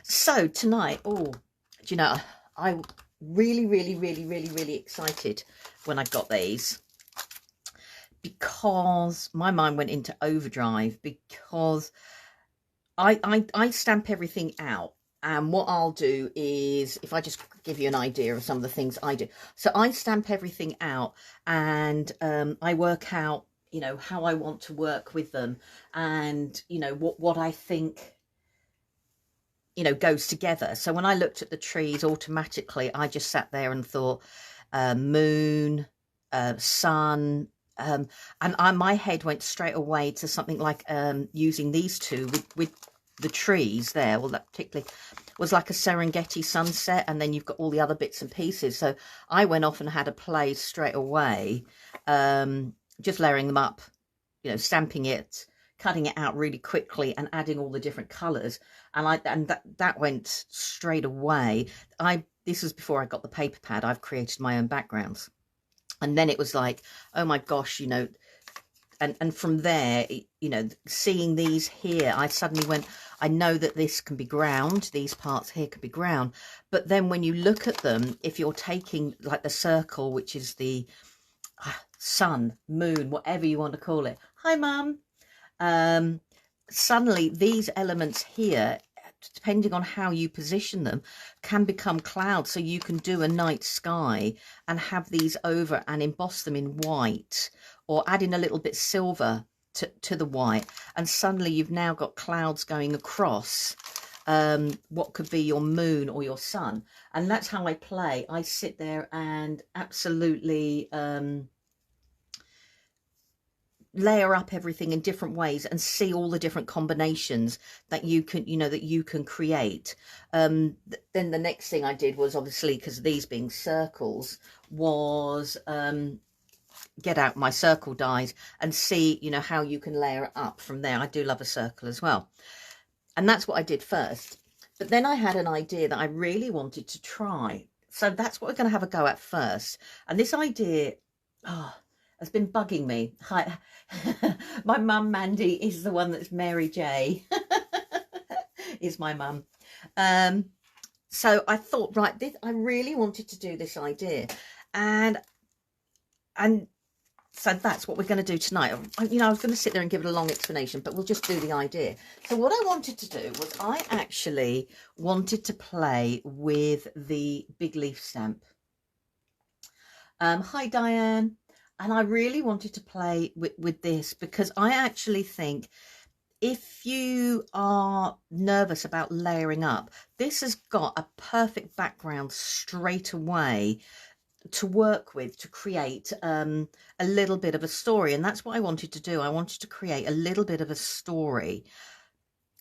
So tonight, oh, do you know, I really excited when I got these because my mind went into overdrive because I stamp everything out. And what I'll do is, if I just give you an idea of some of the things I do. So I stamp everything out and I work out, you know, how I want to work with them and, you know, what I think, you know, goes together. So when I looked at the trees, automatically I just sat there and thought moon, sun, and my head went straight away to something like using these two with the trees there. Well, that particularly was like a Serengeti sunset, and then you've got all the other bits and pieces. So I went off and had a play straight away, just layering them up, you know, stamping it, cutting it out really quickly and adding all the different colors. And that went straight away. This was before I got the paper pad. I've created my own backgrounds. And then it was like, oh my gosh, you know, and from there, you know, seeing these here, I suddenly went, I know that this can be ground, these parts here can be ground. But then when you look at them, if you're taking like the circle, which is the sun, moon, whatever you want to call it. Hi, Mum. Suddenly these elements here, depending on how you position them, can become clouds. So you can do a night sky and have these over and emboss them in white, or add in a little bit silver to the white, and suddenly you've now got clouds going across what could be your moon or your sun. And that's how I play. I sit there and absolutely layer up everything in different ways and see all the different combinations that you can, you know, that you can create. Then the next thing I did was, obviously, because these being circles, was get out my circle dies and see, you know, how you can layer it up from there. I do love a circle as well. And that's what I did first. But then I had an idea that I really wanted to try. So that's what we're going to have a go at first. And this idea, has been bugging me. Hi. My mum Mandy is the one that's Mary J. is my mum. So I thought, right, I really wanted to do this idea, and so that's what we're going to do tonight. You know, I was going to sit there and give it a long explanation, but we'll just do the idea. So what I wanted to do was, I actually wanted to play with the big leaf stamp. Hi, Diane. And I really wanted to play with this because I actually think if you are nervous about layering up, this has got a perfect background straight away to work with, to create a little bit of a story. And that's what I wanted to do. I wanted to create a little bit of a story,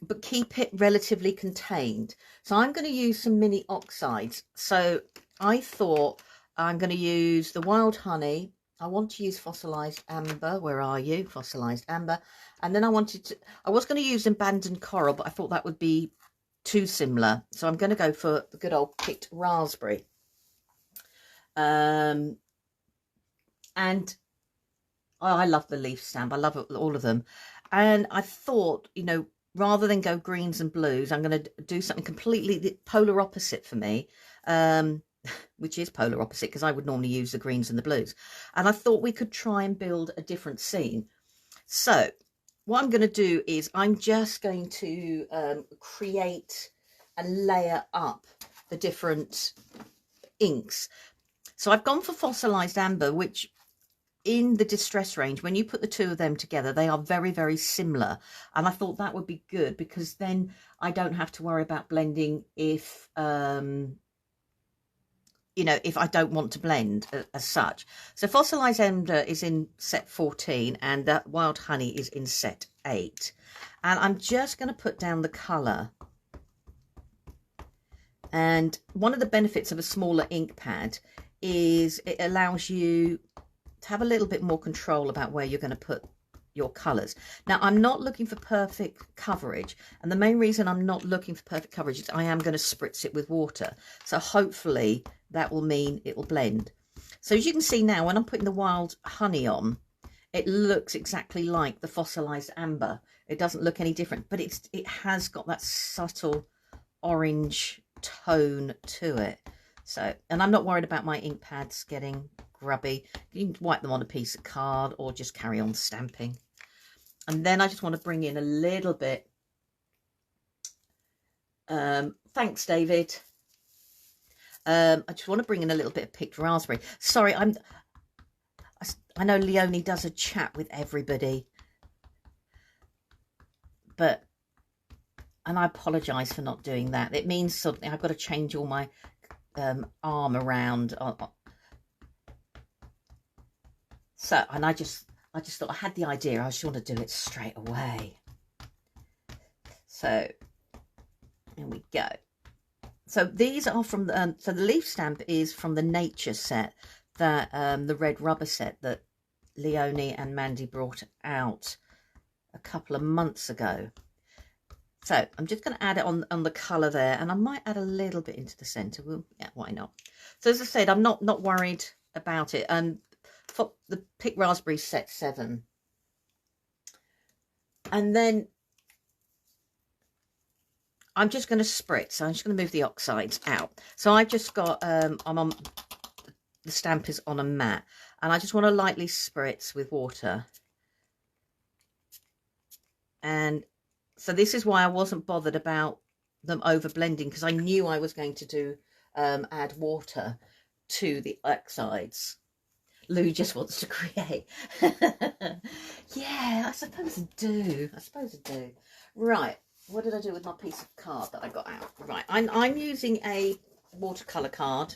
but keep it relatively contained. So I'm going to use some mini oxides. So I thought I'm going to use the wild honey. I want to use fossilized amber. Where are you? Fossilized amber. And then I was going to use abandoned coral, but I thought that would be too similar. So I'm going to go for the good old picked raspberry. And I love the leaf stamp. I love all of them. And I thought, you know, rather than go greens and blues, I'm going to do something completely the polar opposite for me. Which is polar opposite, because I would normally use the greens and the blues. And I thought we could try and build a different scene. So what I'm going to do is I'm just going to create and layer up the different inks. So I've gone for fossilized amber, which in the distress range, when you put the two of them together, they are very similar. And I thought that would be good, because then I don't have to worry about blending if you know, if I don't want to blend as such. So fossilized amber is in set 14 and the wild honey is in set 8. And I'm just going to put down the colour. And one of the benefits of a smaller ink pad is it allows you to have a little bit more control about where you're going to put your colours. Now, I'm not looking for perfect coverage, and the main reason I'm not looking for perfect coverage is I am going to spritz it with water. So hopefully that will mean it will blend. So as you can see now, when I'm putting the wild honey on, it looks exactly like the fossilized amber. It doesn't look any different, but it has got that subtle orange tone to it. So, and I'm not worried about my ink pads getting grubby. You can wipe them on a piece of card or just carry on stamping. And then I just want to bring in a little bit. Thanks, David. I just want to bring in a little bit of picked raspberry. Sorry, I know Leonie does a chat with everybody, and I apologise for not doing that. It means something. I've got to change all my arm around. So, and I just thought I had the idea. I just want to do it straight away. So, here we go. So these are from the, so the leaf stamp is from the Nature set, that the red rubber set that Leonie and Mandy brought out a couple of months ago. So I'm just going to add it on the colour there, and I might add a little bit into the centre. Well, yeah, why not? So as I said, I'm not worried about it. For the Pick Raspberry set 7, and then I'm just going to spritz. So I'm just going to move the oxides out. So I just got, I'm on, the stamp is on a mat, and I just want to lightly spritz with water. And so this is why I wasn't bothered about them over blending, because I knew I was going to do, add water to the oxides. Lou just wants to create. Yeah, I suppose I do. Right. What did I do with my piece of card that I got out? Right, I'm using a watercolour card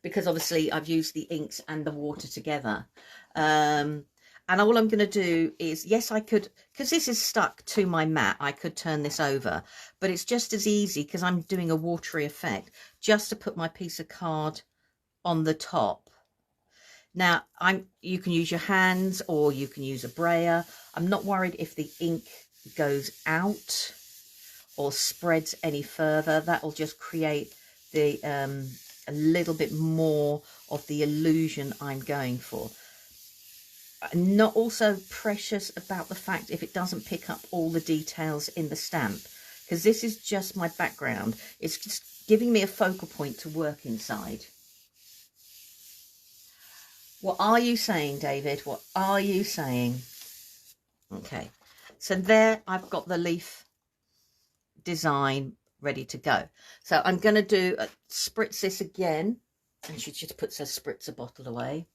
because obviously I've used the inks and the water together. And all I'm going to do is, yes, I could, because this is stuck to my mat, I could turn this over, but it's just as easy, because I'm doing a watery effect, just to put my piece of card on the top. Now, you can use your hands or you can use a brayer. I'm not worried if the ink goes out or spreads any further. That will just create the a little bit more of the illusion I'm going for. I'm not also precious about the fact if it doesn't pick up all the details in the stamp, because this is just my background. It's just giving me a focal point to work inside. What are you saying, David? What are you saying? Okay. So there I've got the leaf design ready to go. So I'm going to do spritz this again. And she just puts her spritzer bottle away.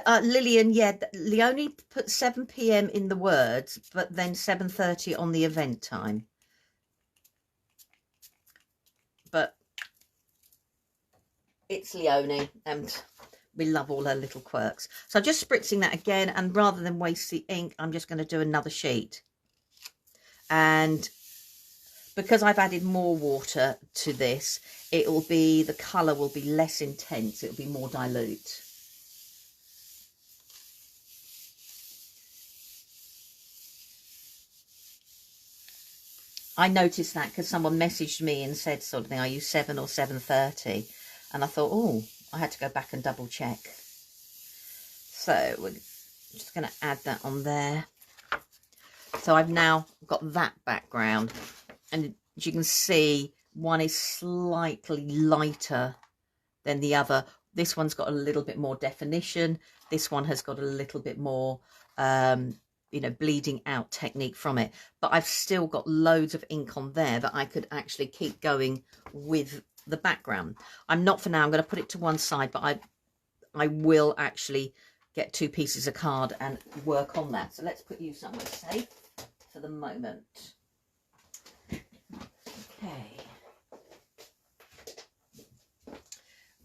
Lillian, yeah, Leonie put 7 p.m. in the words, but then 7:30 on the event time. But it's Leonie, and we love all her little quirks. So I'm just spritzing that again, and rather than waste the ink, I'm just going to do another sheet. And because I've added more water to this, it will be, the colour will be less intense, it will be more dilute. I noticed that because someone messaged me and said something, are you 7 or 7:30? And I thought, oh, I had to go back and double check. So we're just going to add that on there. So I've now got that background, and as you can see, one is slightly lighter than the other. This one's got a little bit more definition. This one has got a little bit more, you know, bleeding out technique from it. But I've still got loads of ink on there that I could actually keep going with the background. I'm not for now. I'm going to put it to one side, but I will actually get 2 pieces of card and work on that. So let's put you somewhere safe for the moment. Okay.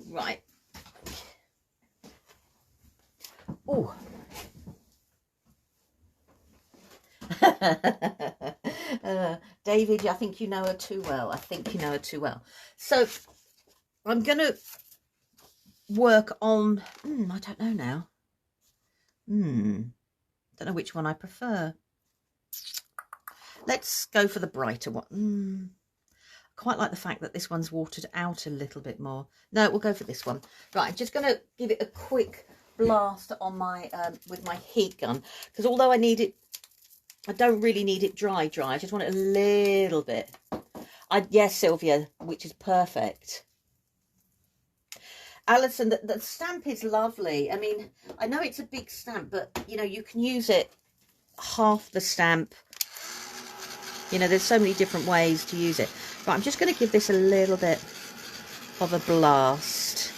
Right. Oh. David, I think you know her too well. So I'm going to work on, I don't know now. Don't know which one I prefer. Let's go for the brighter one. I quite like the fact that this one's watered out a little bit more. No, we'll go for this one. Right, I'm just going to give it a quick blast on my with my heat gun, because although I need it, I don't really need it dry. I just want it a little bit. Yes, Sylvia, which is perfect. Alison, the stamp is lovely. I mean, I know it's a big stamp, but, you know, you can use it half the stamp. You know, there's so many different ways to use it. But I'm just going to give this a little bit of a blast.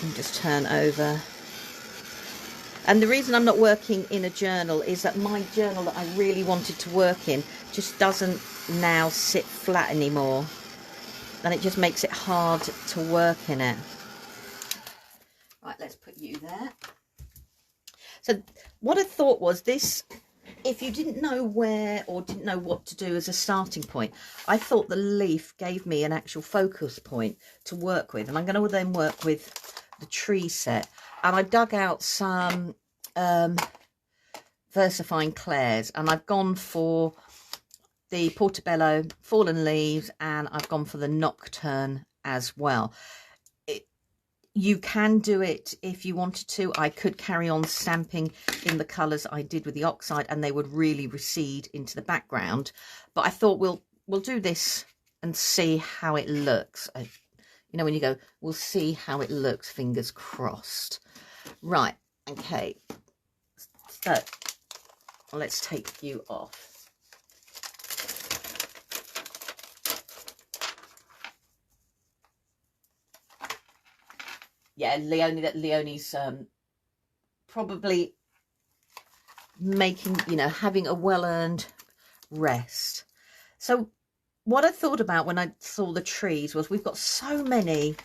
And just turn over. And the reason I'm not working in a journal is that my journal that I really wanted to work in just doesn't now sit flat anymore. And it just makes it hard to work in it. Right, let's put you there. So what I thought was this, if you didn't know where or didn't know what to do as a starting point, I thought the leaf gave me an actual focus point to work with. And I'm going to then work with the tree set. And I dug out some VersaFine Clairs, and I've gone for the Portobello Fallen Leaves, and I've gone for the Nocturne as well. You can do it if you wanted to. I could carry on stamping in the colours I did with the oxide, and they would really recede into the background. But I thought we'll do this and see how it looks. You know, when you go, we'll see how it looks, fingers crossed. Right, okay. So let's take you off. Yeah, Leonie's probably making, you know, having a well-earned rest. So what I thought about when I saw the trees was we've got so many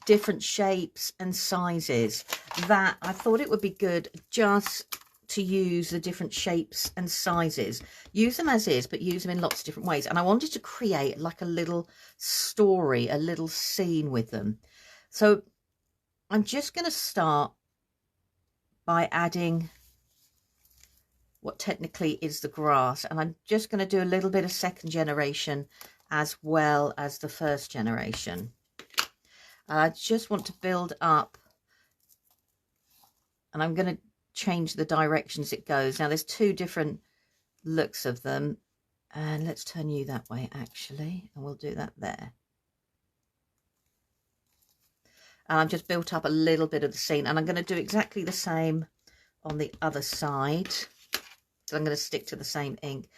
different shapes and sizes that I thought it would be good just to use the different shapes and sizes. Use them as is, but use them in lots of different ways. And I wanted to create like a little story, a little scene with them. So I'm just going to start by adding what technically is the grass, and I'm just going to do a little bit of second generation as well as the first generation. And I just want to build up, and I'm going to change the directions it goes. Now there's two different looks of them, and let's turn you that way actually, and we'll do that there. And I've just built up a little bit of the scene, and I'm going to do exactly the same on the other side. So I'm going to stick to the same ink,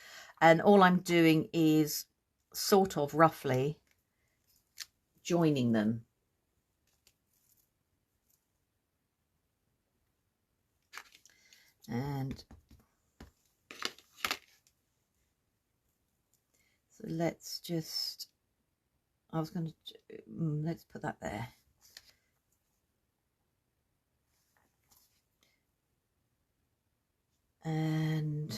and all I'm doing is sort of roughly joining them. And so let's just, I was going to, let's put that there. And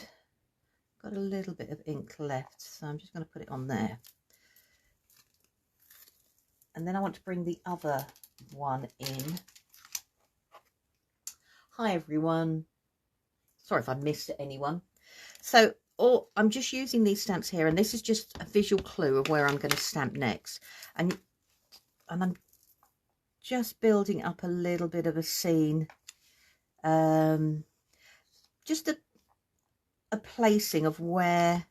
got a little bit of ink left, so I'm just going to put it on there. And then I want to bring the other one in. Hi everyone, sorry if I missed anyone. So I'm just using these stamps here, and this is just a visual clue of where I'm going to stamp next, and I'm just building up a little bit of a scene, just a placing of where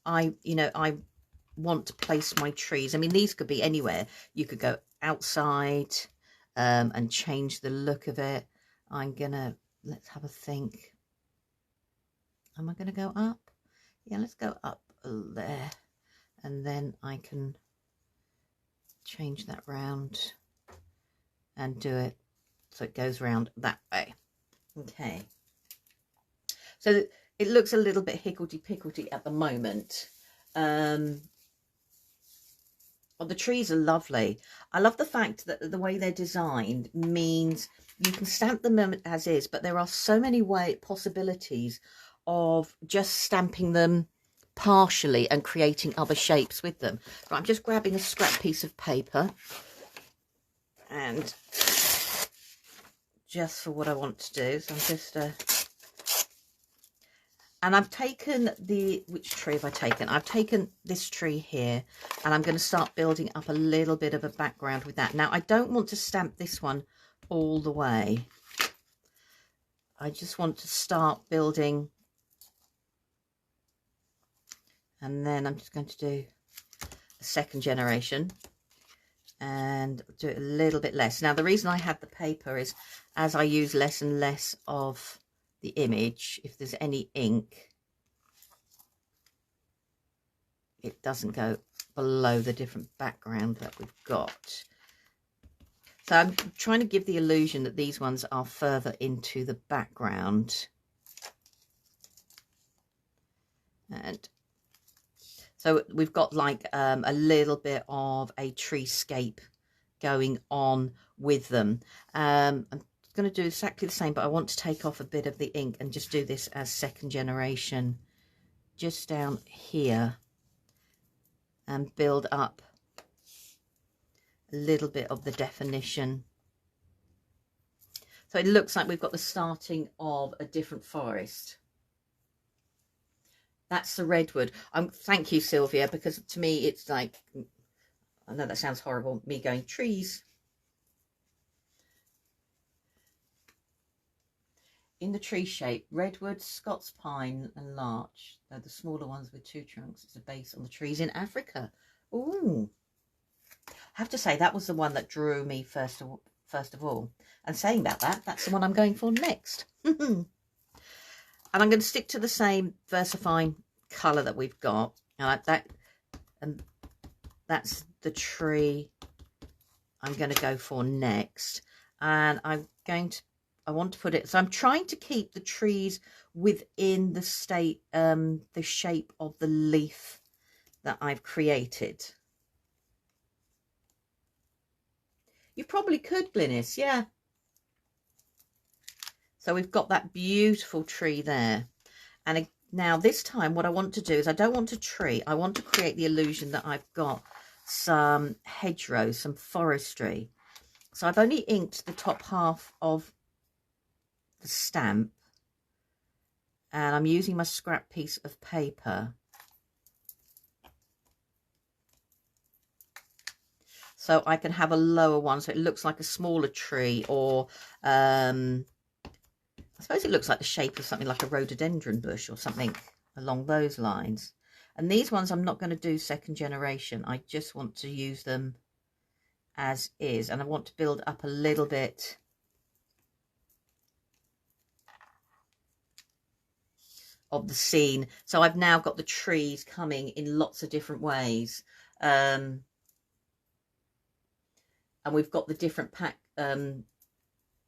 I want to place my trees. I mean, these could be anywhere. You could go outside and change the look of it. Let's have a think. Am I gonna go up? Yeah, let's go up there, and then I can change that round and do it so it goes round that way. Okay, so it looks a little bit higgledy-piggledy at the moment. Well, the trees are lovely. I love the fact that the way they're designed means you can stamp them as is, but there are so many possibilities of just stamping them partially and creating other shapes with them. Right, I'm just grabbing a scrap piece of paper, and just for what I want to do, so I'm just and I've taken which tree have I taken? I've taken this tree here, and I'm going to start building up a little bit of a background with that. Now, I don't want to stamp this one all the way. I just want to start building And then I'm just going to do a second generation and do it a little bit less. Now, the reason I had the paper is as I use less and less of the image, if there's any ink, it doesn't go below the different background that we've got. So I'm trying to give the illusion that these ones are further into the background. And so we've got like a little bit of a treescape going on with them. I'm going to do exactly the same, but I want to take off a bit of the ink and just do this as second generation just down here and build up a little bit of the definition. So it looks like we've got the starting of a different forest. That's the redwood. Thank you, Sylvia, because to me it's like, I know that sounds horrible, me going trees. In the tree shape, redwood, Scots pine and larch. They're the smaller ones with two trunks. It's a base on the trees in Africa. Ooh. I have to say, that was the one that drew me first of all. And saying about that, that's the one I'm going for next. And I'm going to stick to the same VersaFine colour that we've got. And that's the tree I'm going to go for next. And I want to put it, so I'm trying to keep the trees within the shape of the leaf that I've created. You probably could, Glynis, yeah. So we've got that beautiful tree there. And now this time what I want to do is I don't want a tree. I want to create the illusion that I've got some hedgerows, some forestry. So I've only inked the top half of the stamp. And I'm using my scrap piece of paper. So I can have a lower one so it looks like a smaller tree, or I suppose it looks like the shape of something like a rhododendron bush or something along those lines. And these ones I'm not going to do second generation. I just want to use them as is. And I want to build up a little bit of the scene. So I've now got the trees coming in lots of different ways. And we've got the different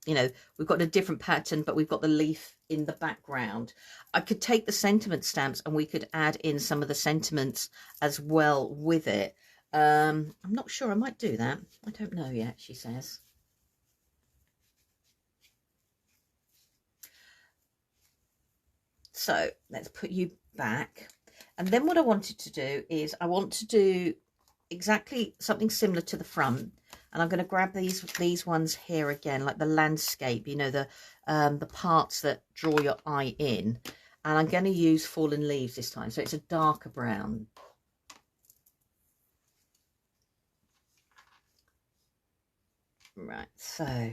you know, we've got a different pattern, but we've got the leaf in the background. I could take the sentiment stamps and we could add in some of the sentiments as well with it. I'm not sure. I might do that. I don't know yet, she says. So let's put you back. And then what I wanted to do is I want to do exactly something similar to the front. And I'm going to grab these ones here again, like the landscape, you know, the parts that draw your eye in. And I'm going to use fallen leaves this time. So it's a darker brown. Right, so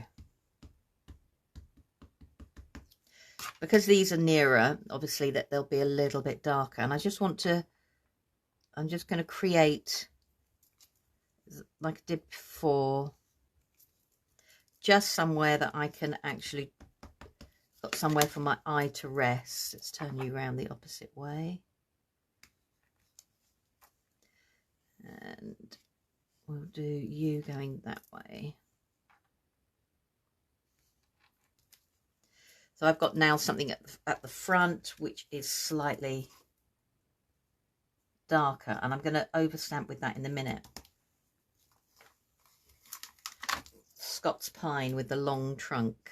because these are nearer, obviously that they'll be a little bit darker. And I just want to, I'm just going to create, like I did before, just somewhere that I can actually got somewhere for my eye to rest. Let's turn you around the opposite way, and we'll do you going that way. So I've got now something at the front which is slightly darker, and I'm going to overstamp with that in a minute. Scots pine with the long trunk.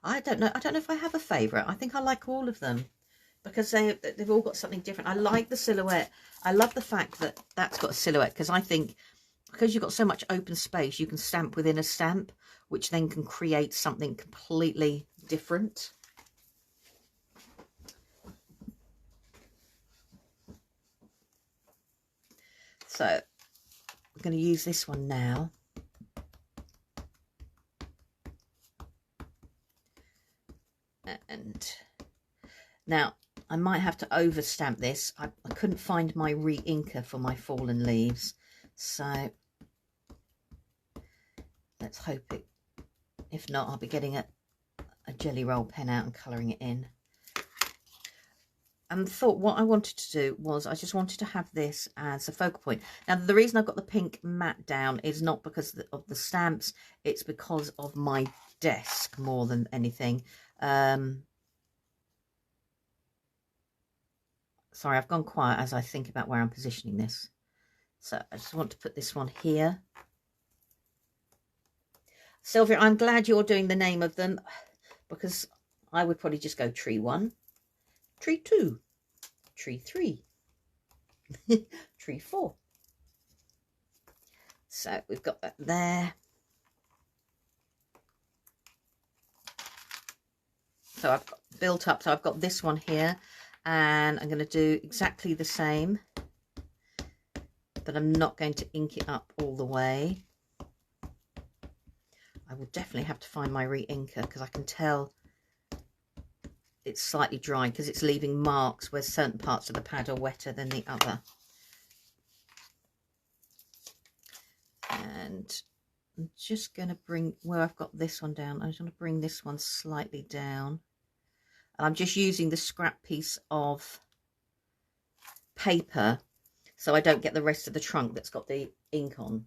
I don't know if I have a favourite. I think I like all of them because they've all got something different. I like the silhouette. I love the fact that that's got a silhouette, because I think because you've got so much open space, you can stamp within a stamp, which then can create something completely different. So I'm going to use this one now. And now I might have to over stamp this. I couldn't find my re-inker for my fallen leaves, so let's hope it, if not, I'll be getting a jelly roll pen out and colouring it in. And thought what I wanted to do was I just wanted to have this as a focal point. Now, the reason I've got the pink mat down is not because of the stamps, it's because of my desk more than anything. Sorry, I've gone quiet as I think about where I'm positioning this. So I just want to put this one here. Sylvia, I'm glad you're doing the name of them, because I would probably just go tree 1, tree 2, tree 3, tree 4. So we've got that there. So I've got built up. So I've got this one here, and I'm going to do exactly the same, but I'm not going to ink it up all the way. I will definitely have to find my re-inker, because I can tell it's slightly dry because it's leaving marks where certain parts of the pad are wetter than the other. And I'm just going to bring, where I've got this one down, I'm just going to bring this one slightly down. And I'm just using the scrap piece of paper so I don't get the rest of the trunk that's got the ink on.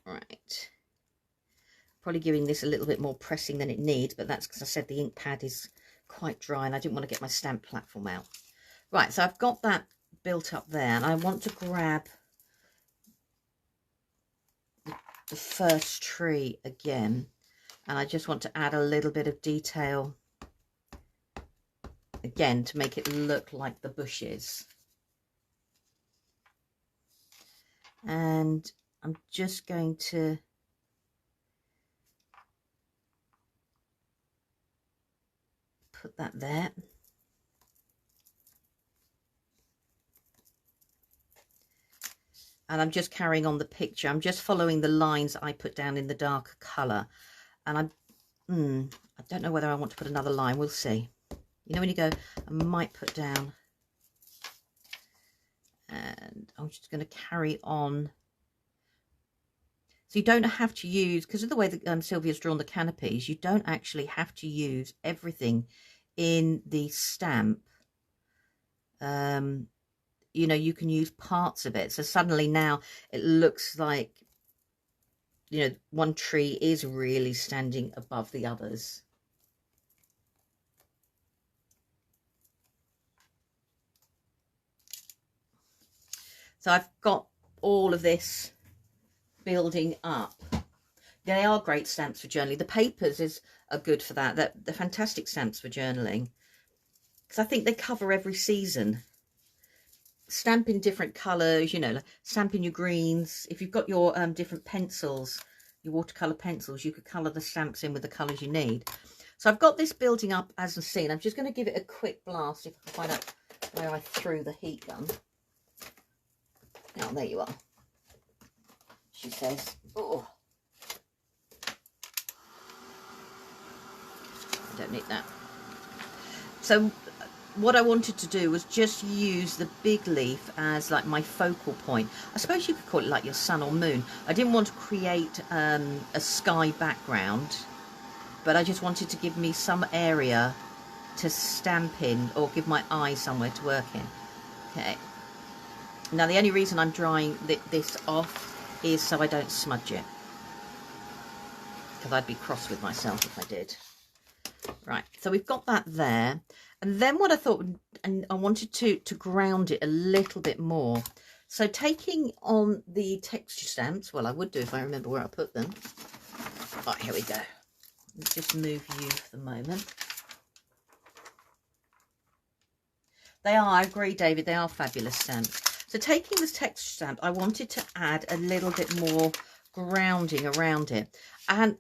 Right. Probably giving this a little bit more pressing than it needs, but that's because I said the ink pad is quite dry and I didn't want to get my stamp platform out. Right, so I've got that built up there, and I want to grab the first tree again, and I just want to add a little bit of detail again to make it look like the bushes. And I'm just going to put that there. And I'm just carrying on the picture. I'm just following the lines I put down in the darker colour. And I don't know whether I want to put another line. We'll see. You know, when you go, I might put down. And I'm just going to carry on. So you don't have to use, because of the way that Sylvia's drawn the canopies, you don't actually have to use everything in the stamp. You know, you can use parts of it. So suddenly now it looks like, you know, one tree is really standing above the others. So I've got all of this building up. They are great stamps for journaling. The papers are good for that. They're fantastic stamps for journaling, because I think they cover every season. Stamp in different colours, you know, like stamp in your greens. If you've got your different pencils, your watercolour pencils, you could colour the stamps in with the colours you need. So I've got this building up as a scene. I'm just going to give it a quick blast if I can find out where I threw the heat gun. Oh, there you are. She says, oh, I don't need that. So what I wanted to do was just use the big leaf as like my focal point. I suppose you could call it like your sun or moon. I didn't want to create a sky background, but I just wanted to give me some area to stamp in, or give my eye somewhere to work in. Okay. Now the only reason I'm drying this off is so I don't smudge it, because I'd be cross with myself if I did. Right, so we've got that there. And then what I thought, and I wanted to ground it a little bit more. So taking on the texture stamps, well, I would do if I remember where I put them. Right, here we go. Let's just move you for the moment. They are, I agree, David, they are fabulous stamps. So taking this texture stamp, I wanted to add a little bit more grounding around it. And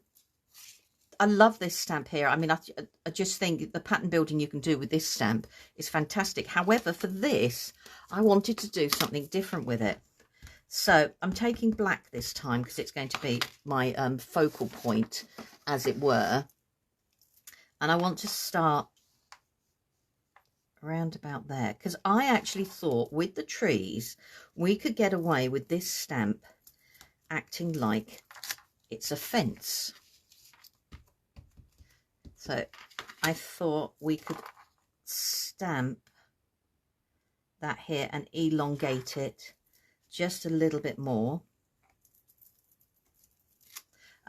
I love this stamp here. I mean, I just think the pattern building you can do with this stamp is fantastic. However, for this, I wanted to do something different with it. So I'm taking black this time because it's going to be my focal point, as it were. And I want to start around about there, because I actually thought with the trees we could get away with this stamp acting like it's a fence. So I thought we could stamp that here and elongate it just a little bit more.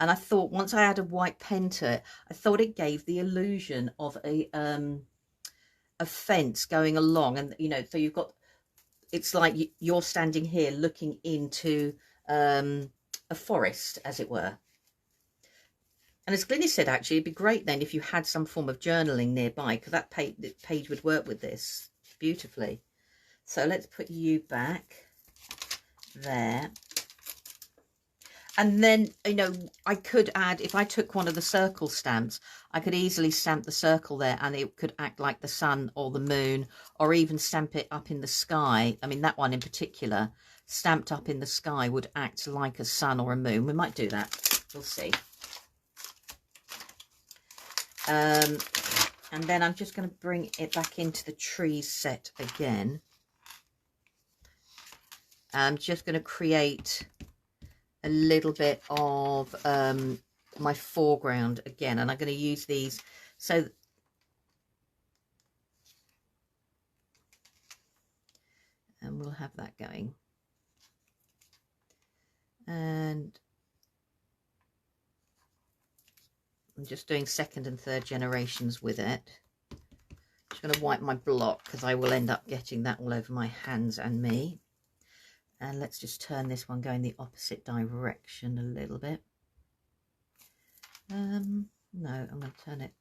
And I thought once I add a white pen to it, I thought it gave the illusion of a fence going along, and you know, so you've got, it's like you're standing here looking into a forest, as it were. And as Glynis said, actually, it'd be great then if you had some form of journaling nearby, because that page would work with this beautifully. So let's put you back there. And then, you know, I could add, if I took one of the circle stamps, I could easily stamp the circle there and it could act like the sun or the moon, or even stamp it up in the sky. I mean, that one in particular, stamped up in the sky, would act like a sun or a moon. We might do that. We'll see. And then I'm just going to bring it back into the trees set again. I'm just going to create a little bit of my foreground again, and I'm going to use these, so and we'll have that going, and I'm just doing second and third generations with it. Just going to wipe my block because I will end up getting that all over my hands and me. And let's just turn this one going the opposite direction a little bit. No, I'm going to turn it.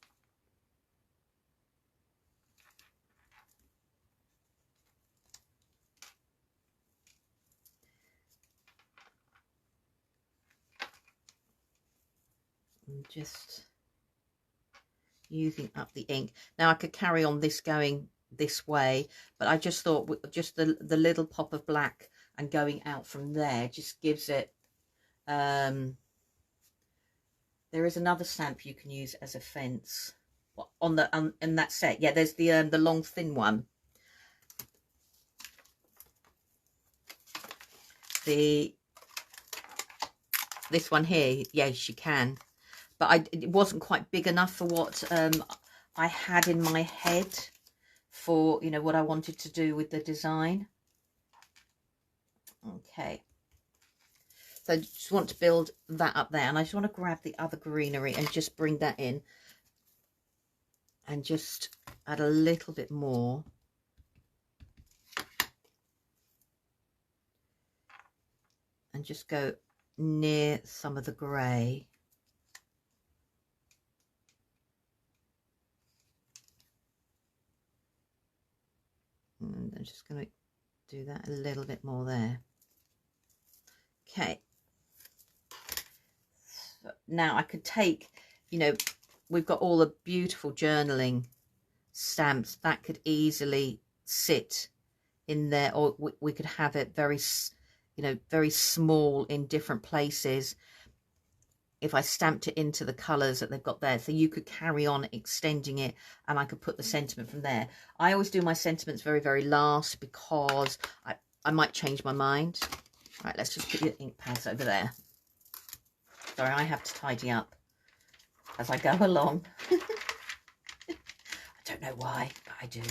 I'm just using up the ink. Now I could carry on this going this way, but I just thought just the little pop of black and going out from there just gives it, there is another stamp you can use as a fence on the in that set. Yeah, there's the long thin one, this one here. Yes, you can, but it wasn't quite big enough for what I had in my head for, you know, what I wanted to do with the design. Okay, so I just want to build that up there, and I just want to grab the other greenery and just bring that in and just add a little bit more. And just go near some of the grey. And I'm just going to do that a little bit more there. Okay. So now I could take, you know, we've got all the beautiful journaling stamps that could easily sit in there, or we could have it very, you know, very small in different places if I stamped it into the colours that they've got there. So you could carry on extending it, and I could put the sentiment from there. I always do my sentiments very, very last because I might change my mind. Right, let's just put your ink pads over there. Sorry, I have to tidy up as I go along. I don't know why, but I do.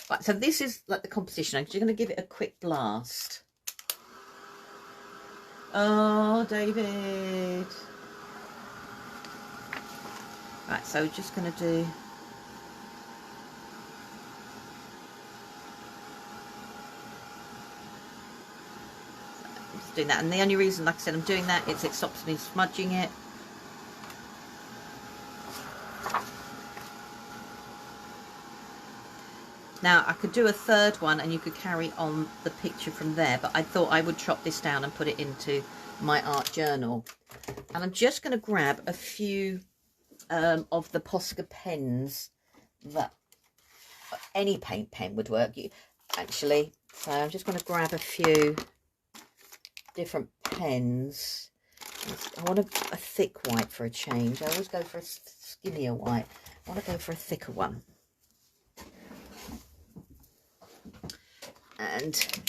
Right, so this is like the composition. I'm just going to give it a quick blast. Oh, David. Right, so we're just going to do... Doing that, and the only reason, like I said, I'm doing that is it stops me smudging it. Now I could do a third one and you could carry on the picture from there, but I thought I would chop this down and put it into my art journal. And I'm just going to grab a few of the Posca pens, that any paint pen would work actually. So I'm just going to grab a few different pens. I want a thick white for a change. I always go for a skinnier white. I want to go for a thicker one. And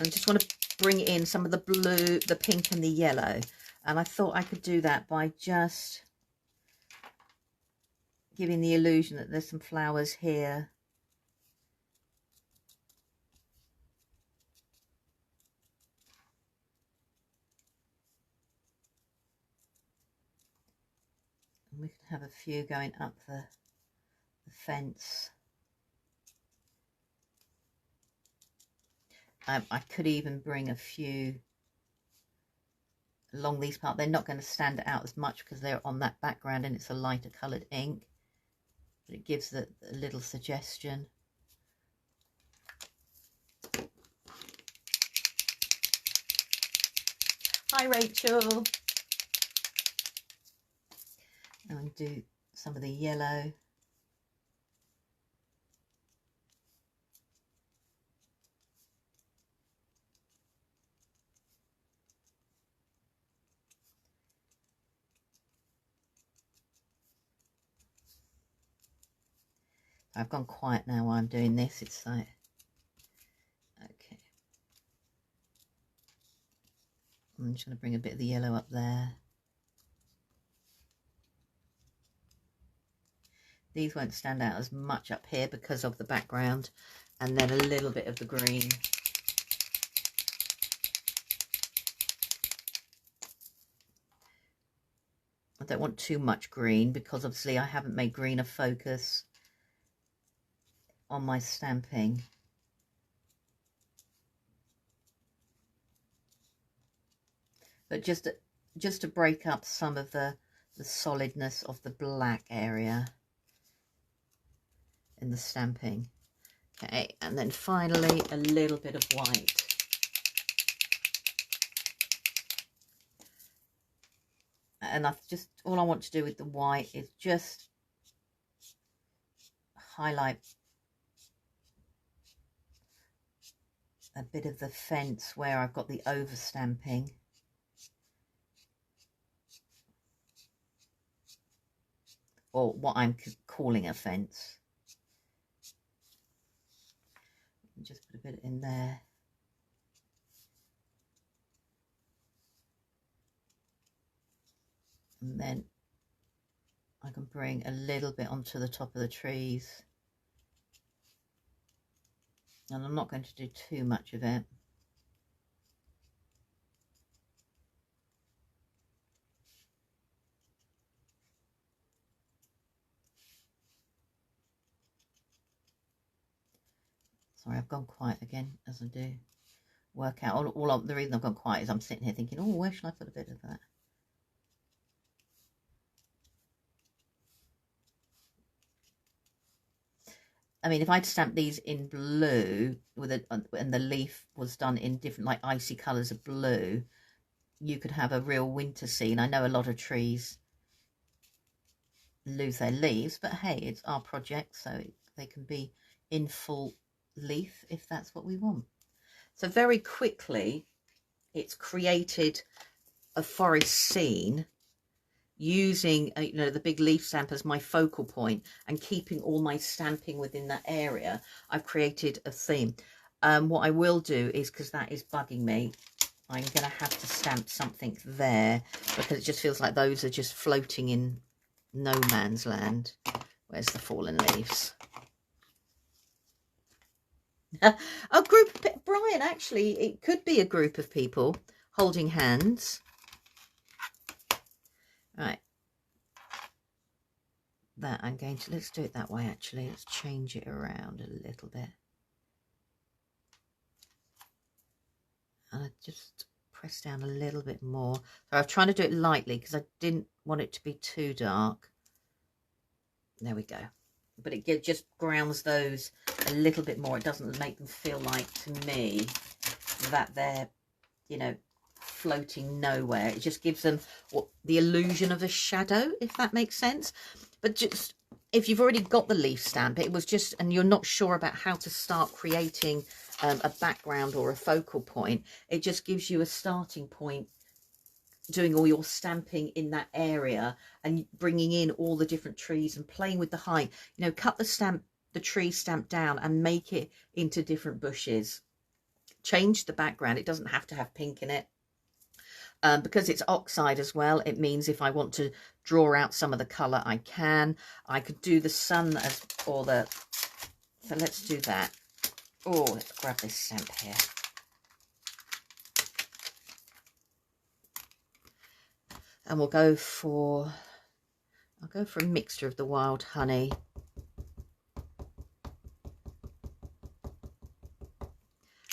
I just want to bring in some of the blue, the pink and the yellow. And I thought I could do that by just giving the illusion that there's some flowers here. And we can have a few going up the fence. I could even bring a few along these parts. They're not going to stand out as much because they're on that background and it's a lighter coloured ink. But it gives a little suggestion. Hi, Rachel. And do some of the yellow. I've gone quiet now while I'm doing this. It's like, okay. I'm just going to bring a bit of the yellow up there. These won't stand out as much up here because of the background, and then a little bit of the green. I don't want too much green because obviously I haven't made green a focus on my stamping. But just to break up some of the solidness of the black area in the stamping. Okay, and then finally a little bit of white. And all I want to do with the white is just highlight a bit of the fence where I've got the overstamping. Or what I'm calling a fence. Just put a bit in there. And then I can bring a little bit onto the top of the trees. And I'm not going to do too much of it. Sorry, I've gone quiet again as I do work out. The reason I've gone quiet is I'm sitting here thinking, oh, where should I put a bit of that? I mean, if I'd stamped these in blue and the leaf was done in different, like icy colours of blue, you could have a real winter scene. I know a lot of trees lose their leaves, but hey, it's our project, so they can be in full leaf if that's what we want. So very quickly, it's created a forest scene using the big leaf stamp as my focal point and keeping all my stamping within that area. I've created a theme. What I will do is, because that is bugging me, I'm going to have to stamp something there because it just feels like those are just floating in no man's land. Where's the fallen leaves? A group of, Brian, actually, it could be a group of people holding hands. Right. That I'm going to, let's do it that way actually. Let's change it around a little bit. And I just press down a little bit more. So I'm trying to do it lightly because I didn't want it to be too dark. There we go. But it just grounds those a little bit more. It doesn't make them feel like, to me, that they're, floating nowhere. It just gives them the illusion of a shadow, if that makes sense. But just if you've already got the leaf stamp, it was just, and you're not sure about how to start creating a background or a focal point. It just gives you a starting point doing all your stamping in that area and bringing in all the different trees and playing with the height. You know, cut the tree stamp down and make it into different bushes. Change the background. It doesn't have to have pink in it. Because it's oxide as well, it means if I want to draw out some of the colour, I can. I could do the sun as, or the, so let's do that. Oh, let's grab this stamp here. And we'll go for, I'll go for a mixture of the wild honey.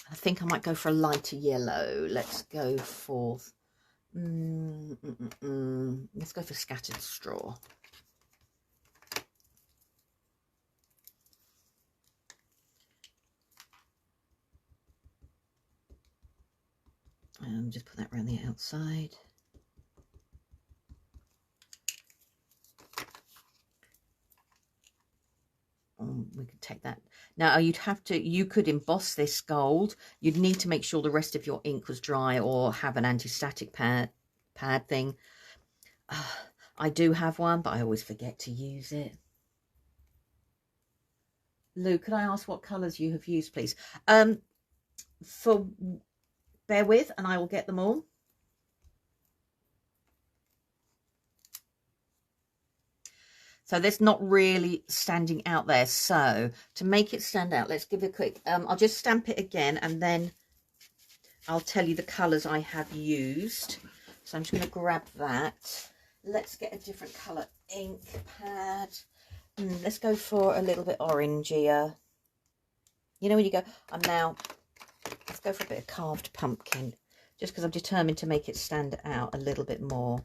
I think I might go for a lighter yellow. Let's go for, let's go for scattered straw. And just put that around the outside. We could take that. Now you'd have to, you could emboss this gold. You'd need to make sure the rest of your ink was dry or have an anti-static pad thing. I do have one, but I always forget to use it. Lou, could I ask what colours you have used, please? For bear with, and I will get them all. So there's not really standing out there. So to make it stand out, let's give it a quick, I'll just stamp it again and then I'll tell you the colours I have used. So I'm just going to grab that. Let's get a different colour ink pad. Let's go for a little bit orangier. You know when you go, let's go for a bit of carved pumpkin. Just because I'm determined to make it stand out a little bit more.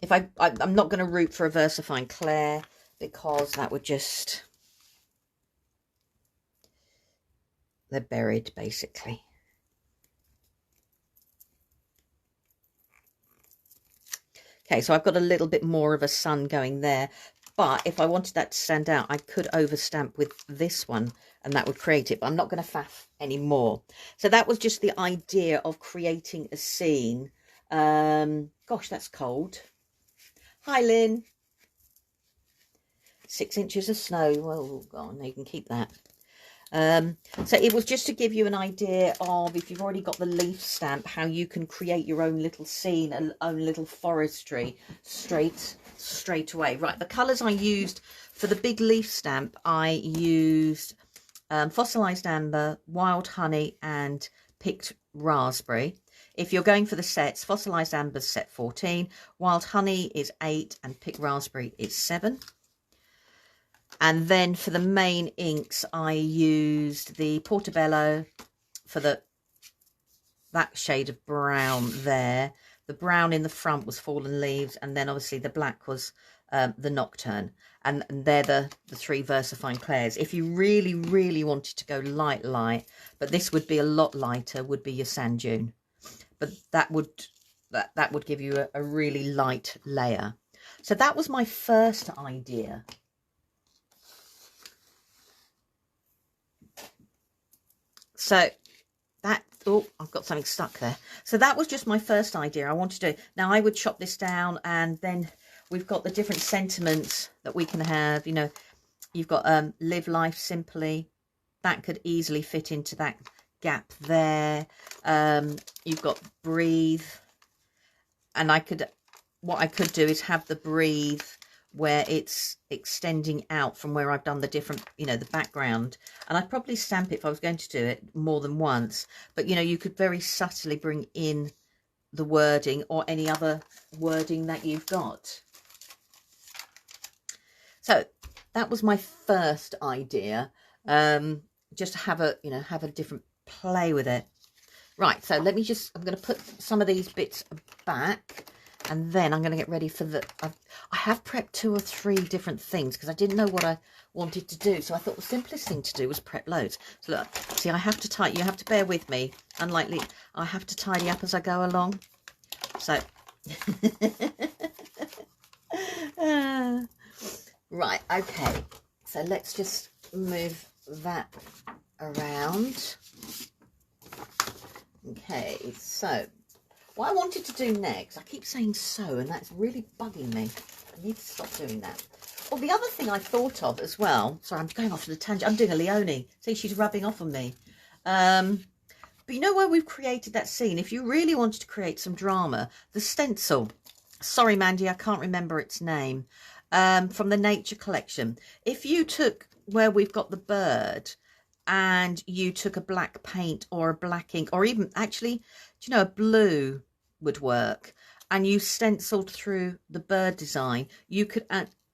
If I'm not going to root for a VersaFine Claire because that would just, they're buried basically. Okay, so I've got a little bit more of a sun going there, but if I wanted that to stand out, I could overstamp with this one and that would create it, but I'm not going to faff anymore. So that was just the idea of creating a scene. Gosh, that's cold. Hi, Lynn. 6 inches of snow. Well, go on, you can keep that. So it was just to give you an idea of, if you've already got the leaf stamp, how you can create your own little scene, own little forestry straight away. Right, the colours I used for the big leaf stamp, I used fossilized amber, wild honey and picked raspberry. If you're going for the sets, fossilized amber's set 14, wild honey is 8 and picked raspberry is 7. And then for the main inks, I used the Portobello for that shade of brown there. The brown in the front was Fallen Leaves, and then obviously the black was the Nocturne. And they're the 3 VersaFine Clairs. If you really, really wanted to go light, but this would be a lot lighter, would be your Sand Dune. But that would give you a really light layer. So that was my first idea. So that, oh, I've got something stuck there. So that was just my first idea I wanted to do. Now I would chop this down, and then we've got the different sentiments that we can have. You know, you've got live life simply. That could easily fit into that gap there. You've got breathe, and what I could do is have the breathe where it's extending out from where I've done the different, you know, the background. And I'd probably stamp it if I was going to do it more than once. But, you know, you could very subtly bring in the wording or any other wording that you've got. So that was my first idea. Just to have a, you know, have a different play with it. Right, so let me just, I'm going to put some of these bits back. And then I'm going to get ready for the, I have prepped 2 or 3 different things because I didn't know what I wanted to do. So I thought the simplest thing to do was prep loads. So look, see, I have to tidy, you have to bear with me. Unlikely, I have to tidy up as I go along. So, right, okay. So let's just move that around. Okay, so what I wanted to do next, I keep saying so, and that's really bugging me. I need to stop doing that. Well, the other thing I thought of as well, sorry, I'm going off to the tangent. I'm doing a Leonie. See, she's rubbing off on me. But you know where we've created that scene? If you really wanted to create some drama, the stencil, sorry, Mandy, I can't remember its name, from the Nature Collection. If you took where we've got the bird and you took a black paint or a black ink, or even actually, do you know, a blue would work, and you stenciled through the bird design, you could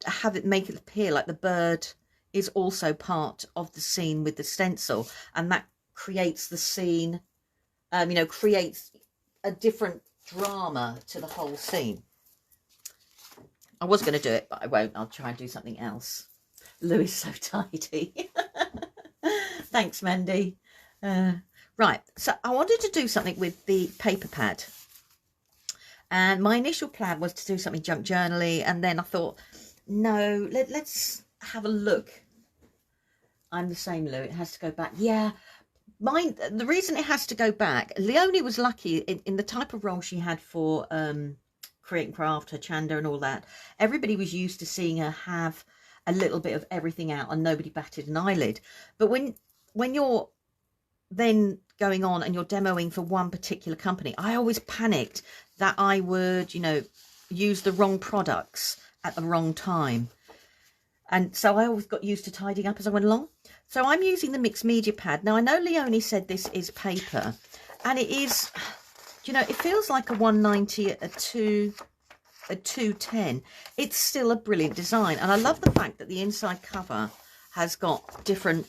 have it, make it appear like the bird is also part of the scene with the stencil, and that creates the scene, you know, creates a different drama to the whole scene. I was going to do it, but I won't. I'll try and do something else. Lou is so tidy. Thanks, Mandy. Right, so I wanted to do something with the paper pad. And my initial plan was to do something junk journaly, and then I thought, no, let's have a look. I'm the same, Lou. It has to go back. Yeah, mine. The reason it has to go back, Leonie was lucky in the type of role she had for Create and Craft, her Chanda and all that. Everybody was used to seeing her have a little bit of everything out, and nobody batted an eyelid. But when you're then going on and you're demoing for one particular company, I always panicked that I would, you know, use the wrong products at the wrong time. And so I always got used to tidying up as I went along. So I'm using the mixed media pad. Now, I know Leonie said this is paper, and it is, you know, it feels like a 190, a 210. It's still a brilliant design. And I love the fact that the inside cover has got different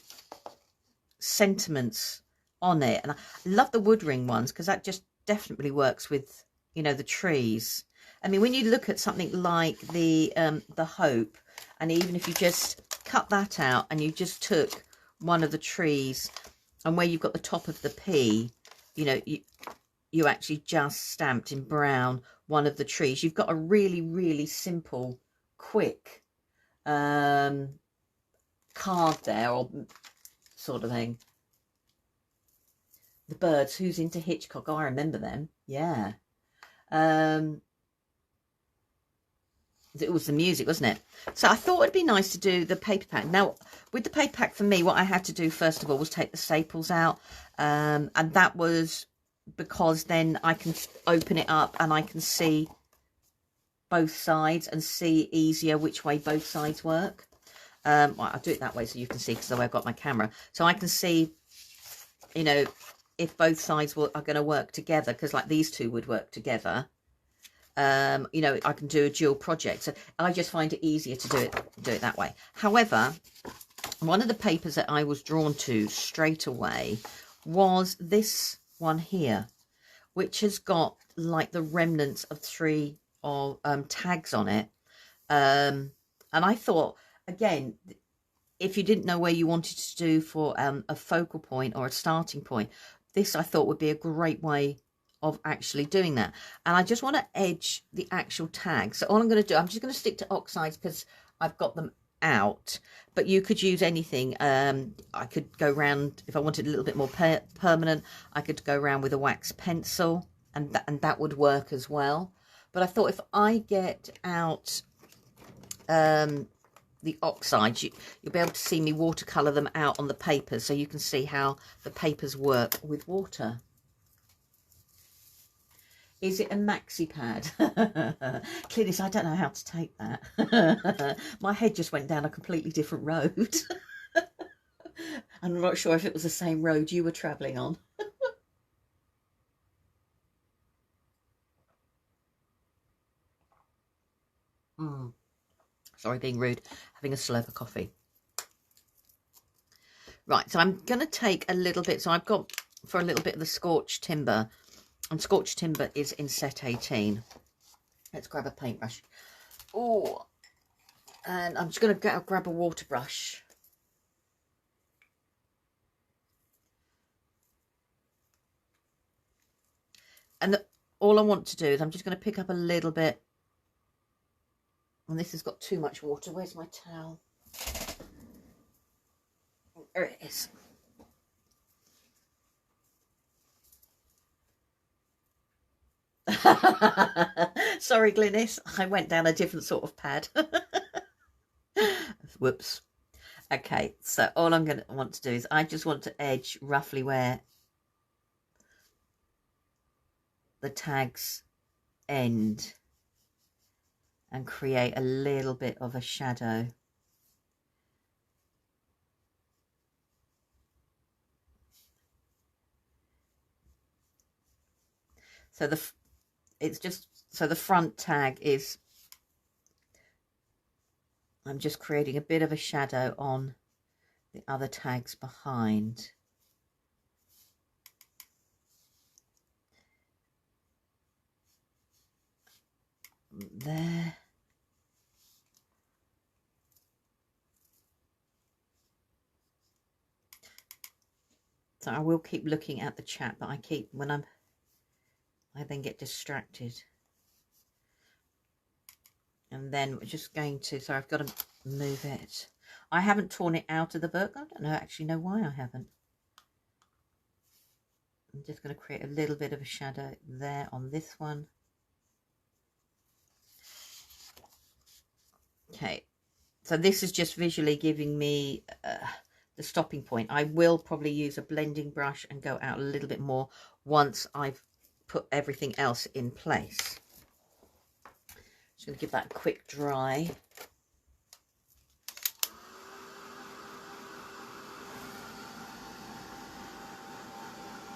sentiments on it. And I love the wood ring ones, because that just definitely works with, you know, the trees. I mean, when you look at something like the Hope, and even if you just cut that out and you just took one of the trees, and where you've got the top of the P, you know, you actually just stamped in brown one of the trees. You've got a really, really simple, quick card there, or sort of thing. The birds, who's into Hitchcock? Oh, I remember them. Yeah. It was the music, wasn't it? So I thought it'd be nice to do the paper pack. Now, with the paper pack, for me, what I had to do first of all was take the staples out. And that was because then I can open it up and I can see both sides and see easier which way both sides work. Well, I'll do it that way so you can see, because I've got my camera. So I can see, you know, if both sides are going to work together, because like these two would work together. You know, I can do a dual project. So I just find it easier to do it that way. However, one of the papers that I was drawn to straight away was this one here, which has got like the remnants of 3 tags on it. And I thought, again, if you didn't know where you wanted to do for a focal point or a starting point, this I thought would be a great way of actually doing that. And I just want to edge the actual tag. So all I'm going to do, I'm just going to stick to oxides because I've got them out, but you could use anything. I could go around, if I wanted a little bit more permanent, I could go around with a wax pencil, and that would work as well. But I thought if I get out the oxides, you'll be able to see me watercolor them out on the paper, so you can see how the papers work with water. Is it a maxi pad? Clearly, I don't know how to take that. My head just went down a completely different road. I'm not sure if it was the same road you were travelling on. Sorry, being rude. Having a slurp of coffee. Right, so I'm going to take a little bit. So I've got for a little bit of the Scorched Timber. And Scorched Timber is in set 18. Let's grab a paintbrush. Oh, and I'm just going to grab a water brush. And all I want to do is I'm just going to pick up a little bit. And this has got too much water. Where's my towel? There it is. Sorry, Glynis, I went down a different sort of pad. Whoops. Okay, so all I'm going to want to do is I just want to edge roughly where the tags end and create a little bit of a shadow. So the front tag is, I'm just creating a bit of a shadow on the other tags behind. There. So I will keep looking at the chat, but I then get distracted. And then we're just going to, so I've got to move it. I haven't torn it out of the book. I don't actually know why I haven't. I'm just going to create a little bit of a shadow there on this one. Okay, so this is just visually giving me the stopping point. I will probably use a blending brush and go out a little bit more once I've put everything else in place. Just going to give that a quick dry.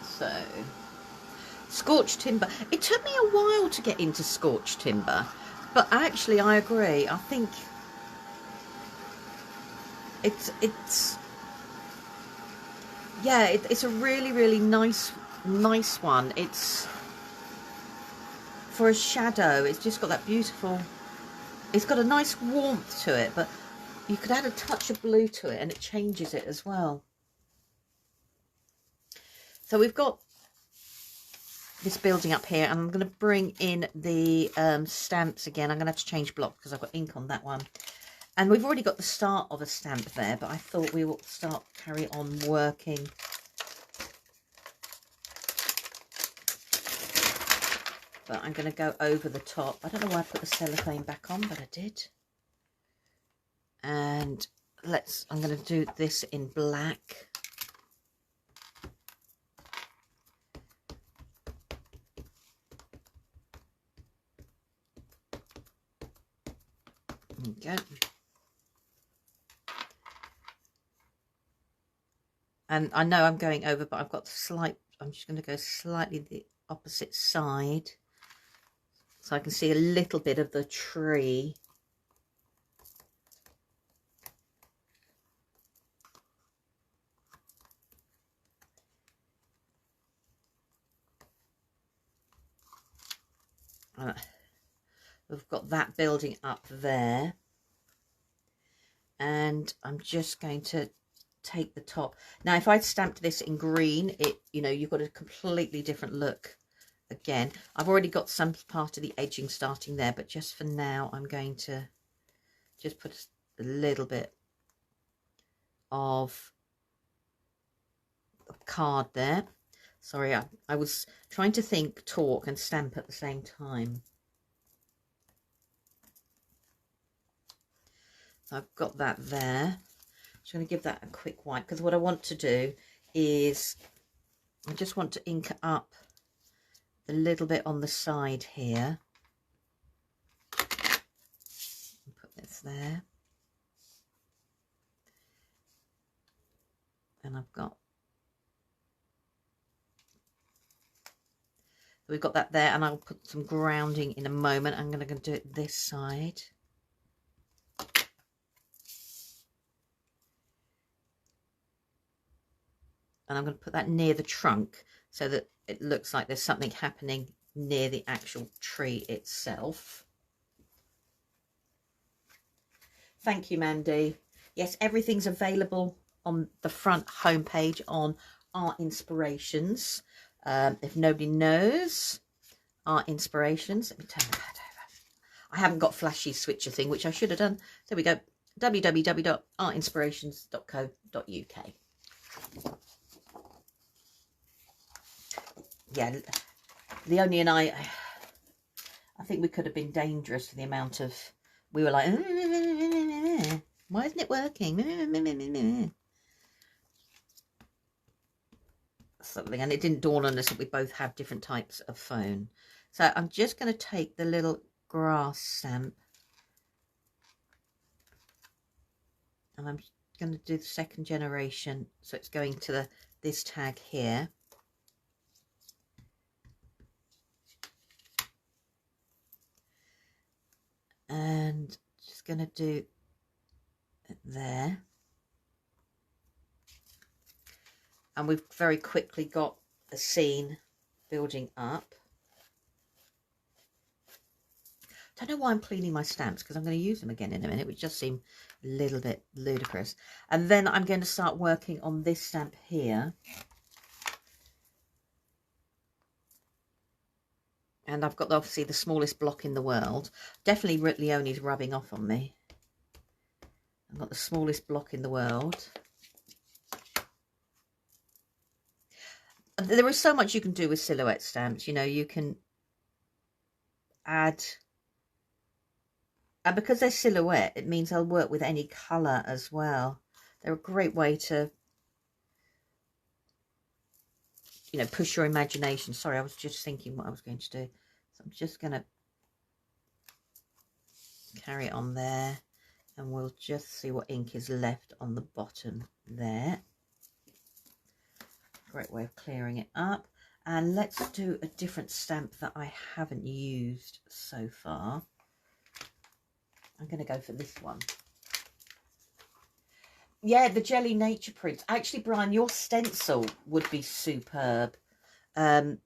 So, Scorched Timber. It took me a while to get into Scorched Timber, but actually I agree. I think it's a really, really nice one. It's for a shadow. It's just got that beautiful, it's got a nice warmth to it, but you could add a touch of blue to it and it changes it as well. So we've got this building up here, and I'm going to bring in the stamps again. I'm going to have to change block because I've got ink on that one. And we've already got the start of a stamp there, but I thought we will carry on working. But I'm going to go over the top. I don't know why I put the cellophane back on, but I did. And I'm going to do this in black. There we go. And I know I'm going over, but I've got I'm just going to go slightly the opposite side so I can see a little bit of the tree. We've got that building up there, and I'm just going to take the top. Now if I'd stamped this in green, you've got a completely different look. Again, I've already got some part of the edging starting there, but just for now I'm going to just put a little bit of card there. Sorry, I was trying to think, talk and stamp at the same time. So I've got that there. Just going to give that a quick wipe, because what I want to do is I just want to ink up a little bit on the side here. Put this there. And we've got that there, and I'll put some grounding in a moment. I'm going to do it this side. And I'm going to put that near the trunk so that it looks like there's something happening near the actual tree itself. Thank you, Mandy. Yes, everything's available on the front homepage on Art Inspirations. If nobody knows Art Inspirations, let me turn that over. I haven't got flashy switcher thing, which I should have done. There we go. www.artinspirations.co.uk. Yeah, Leonie and I think we could have been dangerous for the amount of, we were like, why isn't it working? Something, and it didn't dawn on us that we both have different types of phone. So I'm just going to take the little grass stamp, and I'm going to do the second generation, so it's going to this tag here. And just going to do it there. And we've very quickly got a scene building up. Don't know why I'm cleaning my stamps, because I'm going to use them again in a minute, which just seem a little bit ludicrous. And then I'm going to start working on this stamp here. And I've got obviously the smallest block in the world. Definitely Leonie's rubbing off on me. I've got the smallest block in the world. There is so much you can do with silhouette stamps. You know, you can add, and because they're silhouette, it means they'll work with any colour as well. They're a great way to, you know, push your imagination. Sorry, I was just thinking what I was going to do. So I'm just going to carry it on there, and we'll just see what ink is left on the bottom there. Great way of clearing it up. And let's do a different stamp that I haven't used so far. I'm going to go for this one. Yeah, the Gelly Nature Prints. Actually, Brian, your stencil would be superb. No,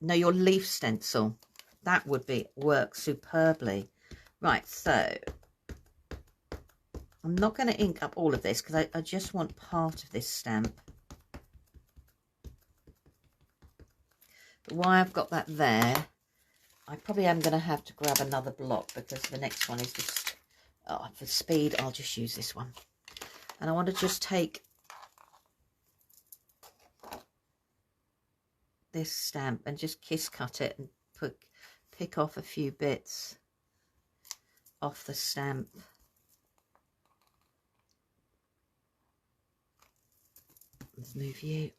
your leaf stencil. That would work superbly. Right, so I'm not going to ink up all of this because I just want part of this stamp. But while I've got that there, I probably am going to have to grab another block because the next one is just, for speed, I'll just use this one. And I want to just take this stamp and just kiss cut it and pick off a few bits off the stamp. Let's move you.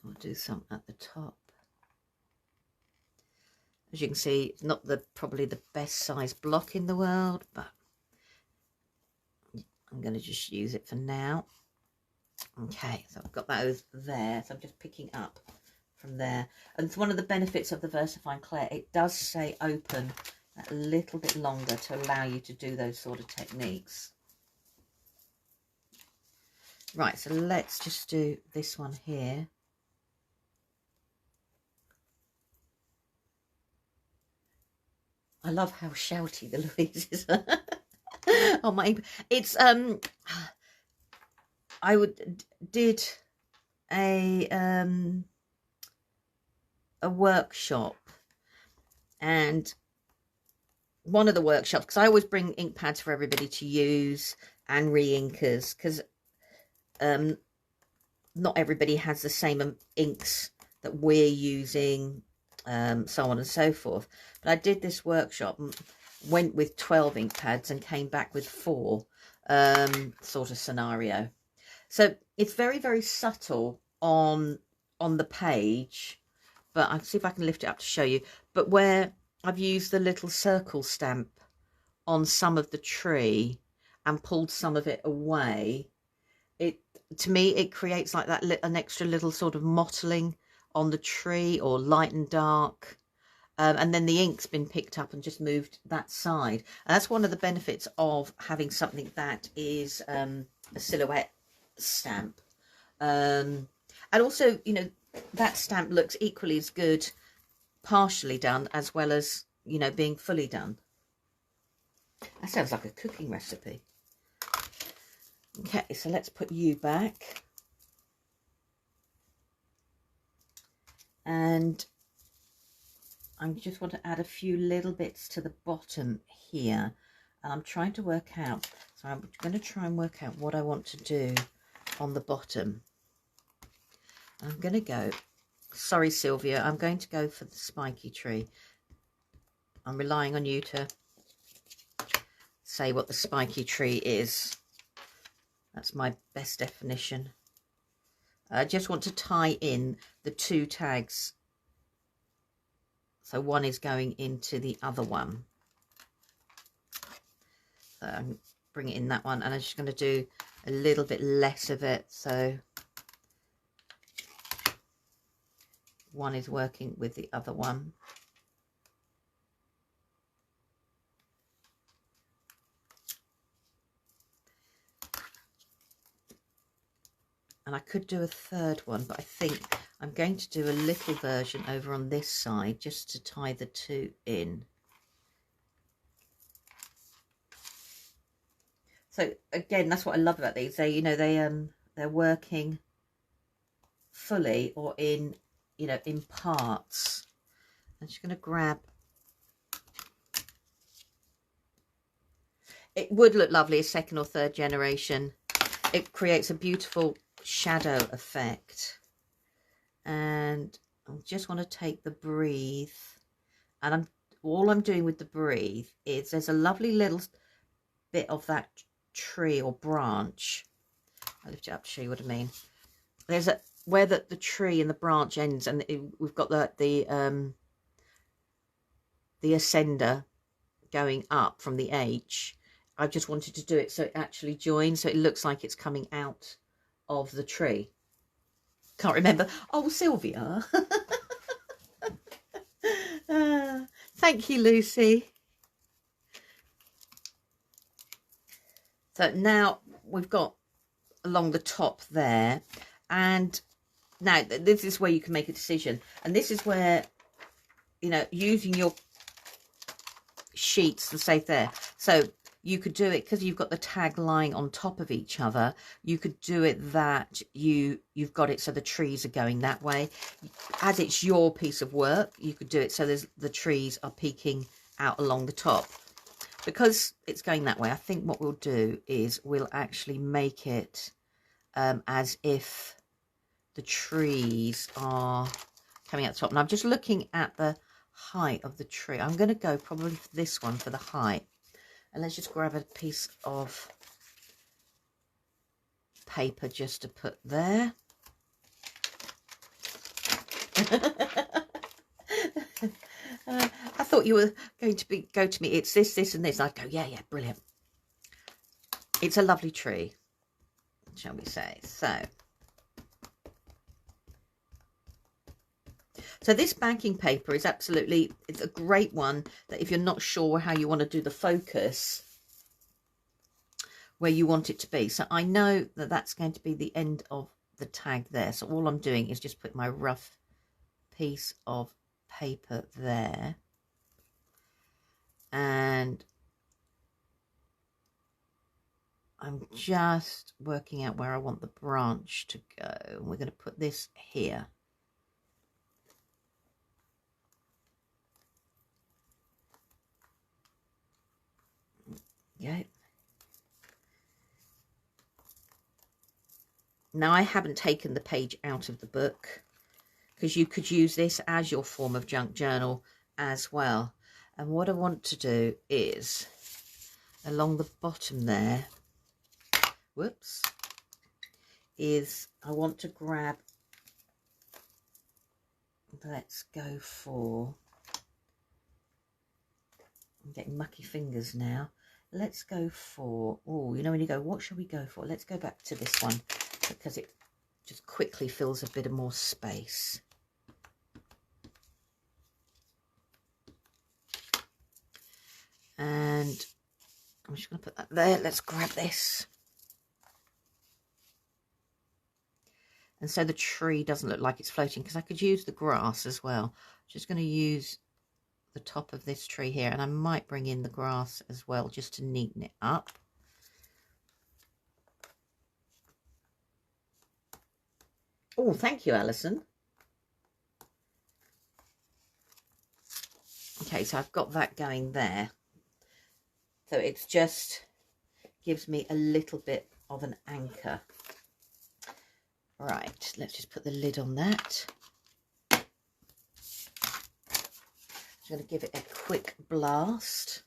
We'll do some at the top. As you can see, it's not probably the best size block in the world, but I'm going to just use it for now. Okay, so I've got those there. So I'm just picking up from there. And it's one of the benefits of the VersaFine Clair. It does stay open a little bit longer to allow you to do those sort of techniques. Right, so let's just do this one here. I love how shouty the Louise is. Oh my, it's I did a workshop, and one of the workshops, because I always bring ink pads for everybody to use and re-inkers, because not everybody has the same inks that we're using, so on and so forth. But I did this workshop, went with 12 ink pads and came back with 4 sort of scenario. So it's very, very subtle on the page, but I'll see if I can lift it up to show you. But where I've used the little circle stamp on some of the tree and pulled some of it away, to me it creates like that an extra little sort of mottling on the tree, or light and dark, and then the ink's been picked up and just moved that side. And that's one of the benefits of having something that is a silhouette stamp. And also, you know, that stamp looks equally as good partially done as well as, you know, being fully done. That sounds like a cooking recipe. Okay, so let's put you back. And I just want to add a few little bits to the bottom here. and I'm trying to work out, so I'm going to try and work out what I want to do on the bottom. I'm going to go, sorry Sylvia, I'm going to go for the spiky tree. I'm relying on you to say what the spiky tree is. That's my best definition. I just want to tie in the two tags. So one is going into the other one. So I'm bring it in that one, and I'm just going to do a little bit less of it. So one is working with the other one. And I could do a third one, but I think I'm going to do a little version over on this side just to tie the two in. So again, that's what I love about these. They, you know, they're working fully or in, you know, in parts. I'm just going to grab. It would look lovely as second or third generation. It creates a beautiful shadow effect. And I just want to take the breathe, and all I'm doing with the breathe is there's a lovely little bit of that tree or branch. I'll lift it up to show you what I mean. There's a where the tree and the branch ends, and we've got the ascender going up from the H. I just wanted to do it so it actually joins, so it looks like it's coming out of the tree. Can't remember. Oh, Sylvia. Thank you, Lucy. So now we've got along the top there, and now this is where you can make a decision, and this is where, you know, using your sheets to save there. So you could do it because you've got the tag lying on top of each other. You could do it that you've got it so the trees are going that way. As it's your piece of work, you could do it so the trees are peeking out along the top. Because it's going that way, I think what we'll do is we'll actually make it as if the trees are coming out the top. And I'm just looking at the height of the tree. I'm going to go probably for this one for the height. And let's just grab a piece of paper just to put there. I thought you were going to go to me, it's this, this and this. I'd go, yeah, brilliant. It's a lovely tree, shall we say. So this backing paper is absolutely, it's a great one that if you're not sure how you want to do the focus, where you want it to be. So I know that that's going to be the end of the tag there. So all I'm doing is just put my rough piece of paper there. And I'm just working out where I want the branch to go. We're going to put this here. Yeah. Now I haven't taken the page out of the book because you could use this as your form of junk journal as well. And what I want to do is along the bottom there, whoops, is I want to grab, let's go for, I'm getting mucky fingers now. Let's go for, oh, you know when you go, what shall we go for? Let's go back to this one because it just quickly fills a bit of more space. And I'm just going to put that there. Let's grab this. And so the tree doesn't look like it's floating because I could use the grass as well. Just going to use the top of this tree here, and I might bring in the grass as well just to neaten it up. Oh, thank you, Alison. Okay, so I've got that going there. So it's just gives me a little bit of an anchor. Right, let's just put the lid on that. I'm going to give it a quick blast.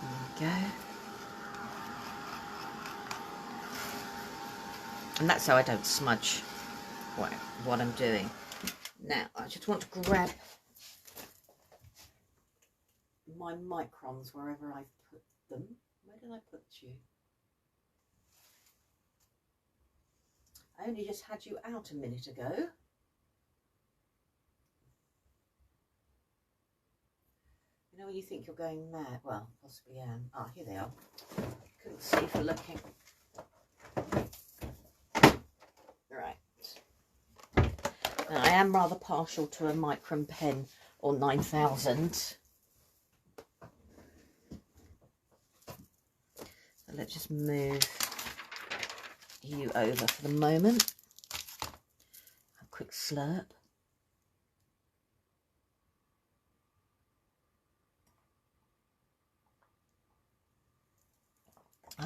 There we go. And that's how I don't smudge what I'm doing. Now, I just want to grab my microns wherever I put them. Where did I put you? I only just had you out a minute ago. You know when you think you're going mad? Well, possibly am. Ah, here they are. Couldn't see for looking. Right. Now, I am rather partial to a Micron pen or 9000. So let's just move you over for the moment. A quick slurp.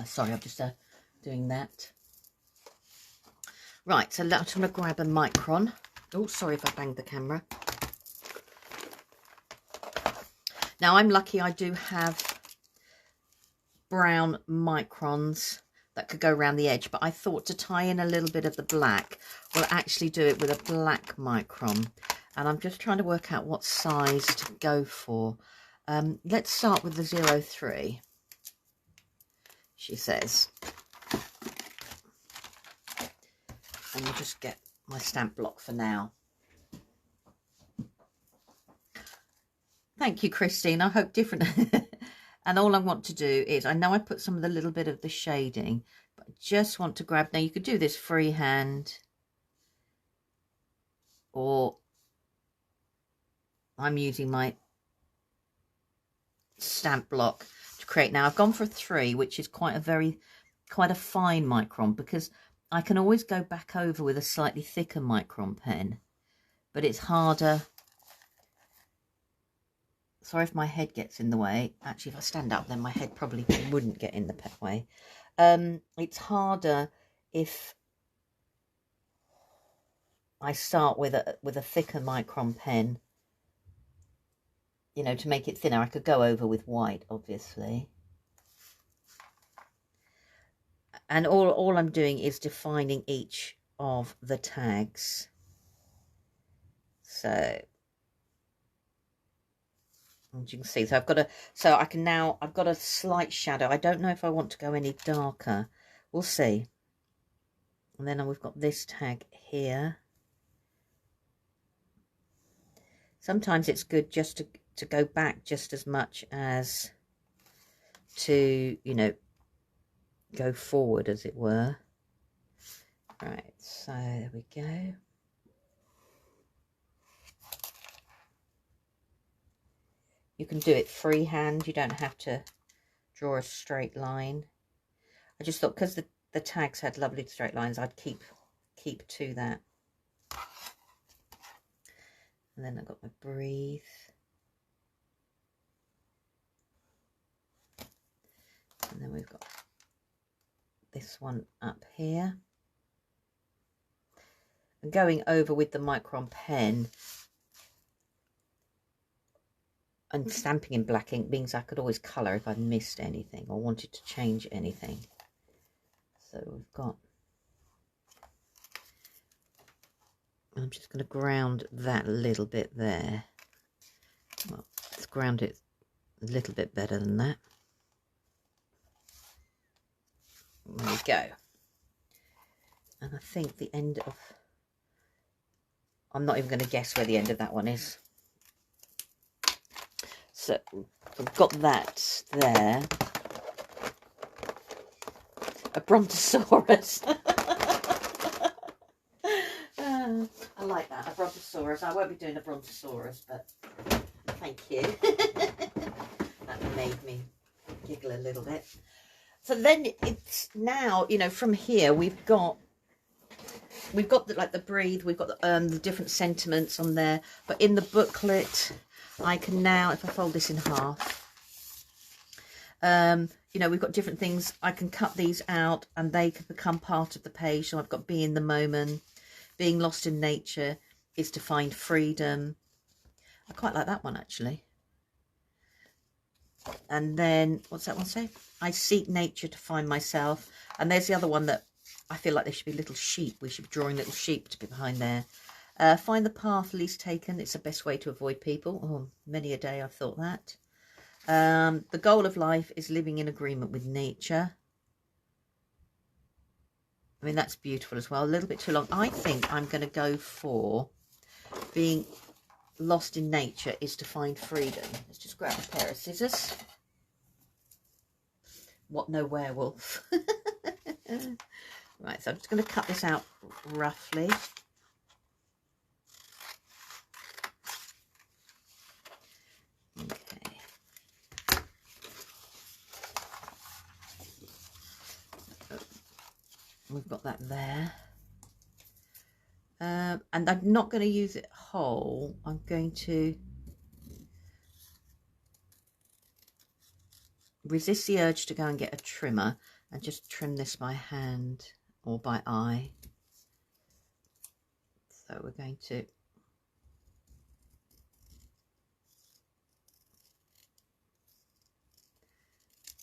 Sorry, I'm just doing that. Right, so let's going to grab a Micron. Oh, sorry if I banged the camera. Now, I'm lucky I do have brown Microns that could go around the edge, but I thought to tie in a little bit of the black, we'll actually do it with a black Micron. And I'm just trying to work out what size to go for. Let's start with the 03, she says. And we'll just get my stamp block for now. Thank you, Christine. I hope different. And all I want to do is, I know I put some of the little bit of the shading, but I just want to grab, now you could do this freehand, or I'm using my stamp block to create. Now I've gone for a 3, which is quite a fine Micron, because I can always go back over with a slightly thicker Micron pen, but it's harder. Sorry if my head gets in the way. Actually, if I stand up, then my head probably wouldn't get in the way. It's harder if I start with a thicker Micron pen, you know, to make it thinner. I could go over with white, obviously. And all I'm doing is defining each of the tags. So, as you can see, so I've got a slight shadow. I don't know if I want to go any darker. We'll see. And then we've got this tag here. Sometimes it's good just to go back just as much as to, you know, go forward, as it were. Right, so there we go. You can do it freehand. You don't have to draw a straight line. I just thought because the tags had lovely straight lines, I'd keep to that. And then I've got my breathe. And then we've got this one up here. And going over with the Micron pen and stamping in black ink means I could always colour if I missed anything or wanted to change anything. So we've got, I'm just going to ground that a little bit there. Well, let's ground it a little bit better than that. There we go. And I think the end of, I'm not even going to guess where the end of that one is. So I've got that there. A Brontosaurus. I like that, a Brontosaurus. I won't be doing a Brontosaurus, but thank you. That made me giggle a little bit. So then it's now, you know, from here we've got we've got the breathe, we've got the different sentiments on there, but in the booklet I can now, if I fold this in half, you know, we've got different things. I can cut these out and they can become part of the page. So I've got be in the moment, being lost in nature is to find freedom. I quite like that one actually. And then what's that one say? I seek nature to find myself. And there's the other one that I feel like there should be little sheep. We should be drawing little sheep to be behind there. Find the path least taken. It's the best way to avoid people. Oh, many a day I've thought that. The goal of life is living in agreement with nature. I mean, that's beautiful as well. A little bit too long. I think I'm going to go for being lost in nature is to find freedom. Let's just grab a pair of scissors. What, no werewolf. Right, so I'm just going to cut this out roughly. Okay. We've got that there. And I'm not going to use it whole. I'm going to resist the urge to go and get a trimmer and just trim this by hand or by eye. So we're going to there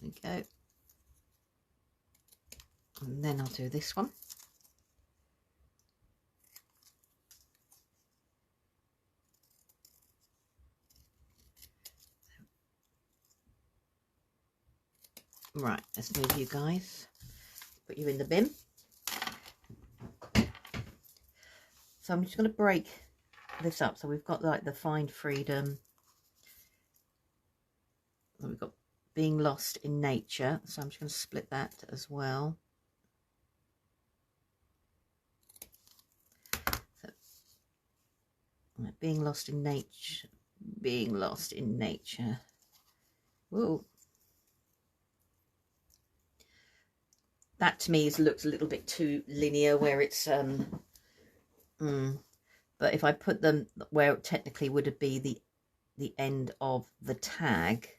we go. And then I'll do this one. Right, let's move you guys. Put you in the bin. So I'm just going to break this up. So we've got like the find freedom. And we've got being lost in nature. So I'm just going to split that as well. So, being lost in nature. Being lost in nature. Whoa. That to me looks a little bit too linear where it's but if I put them where it technically would be the end of the tag,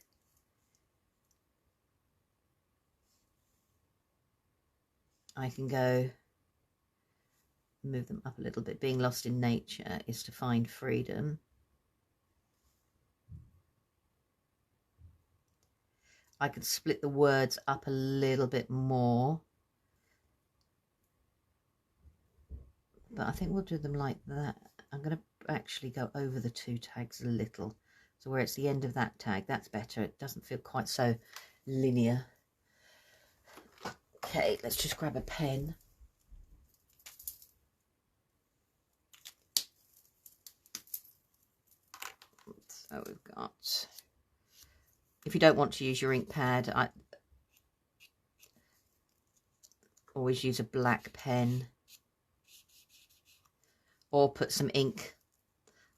I can go move them up a little bit. Being lost in nature is to find freedom. I could split the words up a little bit more. But I think we'll do them like that. I'm going to actually go over the two tags a little. So where it's the end of that tag, that's better. It doesn't feel quite so linear. Okay, let's just grab a pen. So we've got, if you don't want to use your ink pad, I always use a black pen. Or put some ink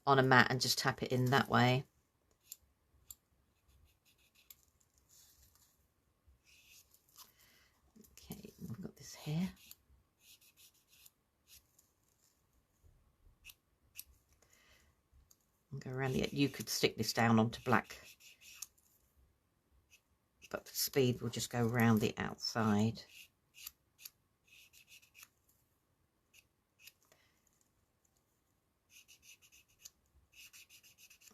on a mat and just tap it in that way. Okay, we've got this here. And go around the, you could stick this down onto black, but for speed we'll just go around the outside.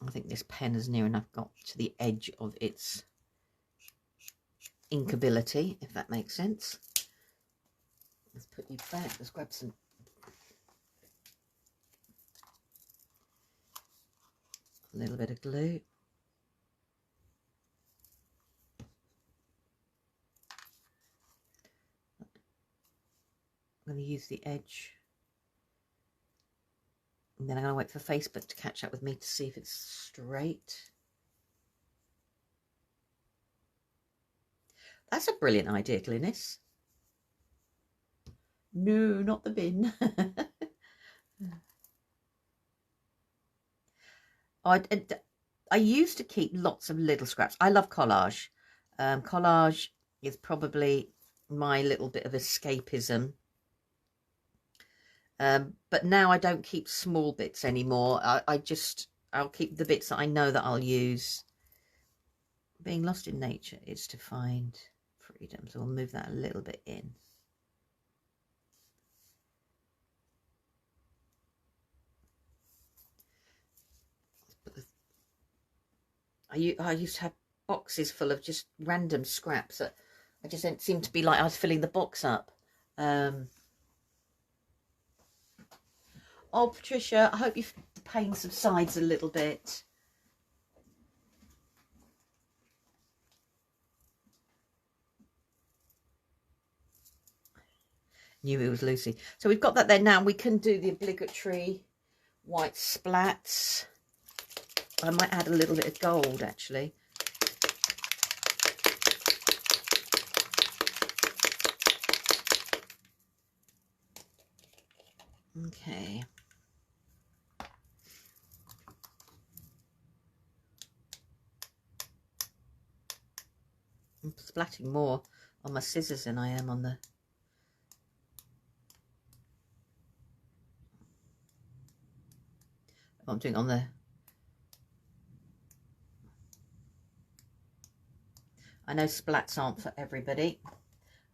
I think this pen has near enough got to the edge of its inkability, if that makes sense. Let's put you back. Let's grab some. A little bit of glue. I'm going to use the edge. And then I'm going to wait for Facebook to catch up with me to see if it's straight. That's a brilliant idea, Glynis. No, not the bin. I used to keep lots of little scraps. I love collage. Collage is probably my little bit of escapism. But now I don't keep small bits anymore. I'll keep the bits that I know that I'll use. Being lost in nature is to find freedom. So we'll move that a little bit in. I used to have boxes full of just random scraps that I just didn't seem to be like I was filling the box up. Oh, Patricia, I hope the pain subsides a little bit. Knew it was Lucy. So we've got that there now. We can do the obligatory white splats. I might add a little bit of gold, actually. Okay. I'm splatting more on my scissors than I am on the... I'm doing on the... I know splats aren't for everybody.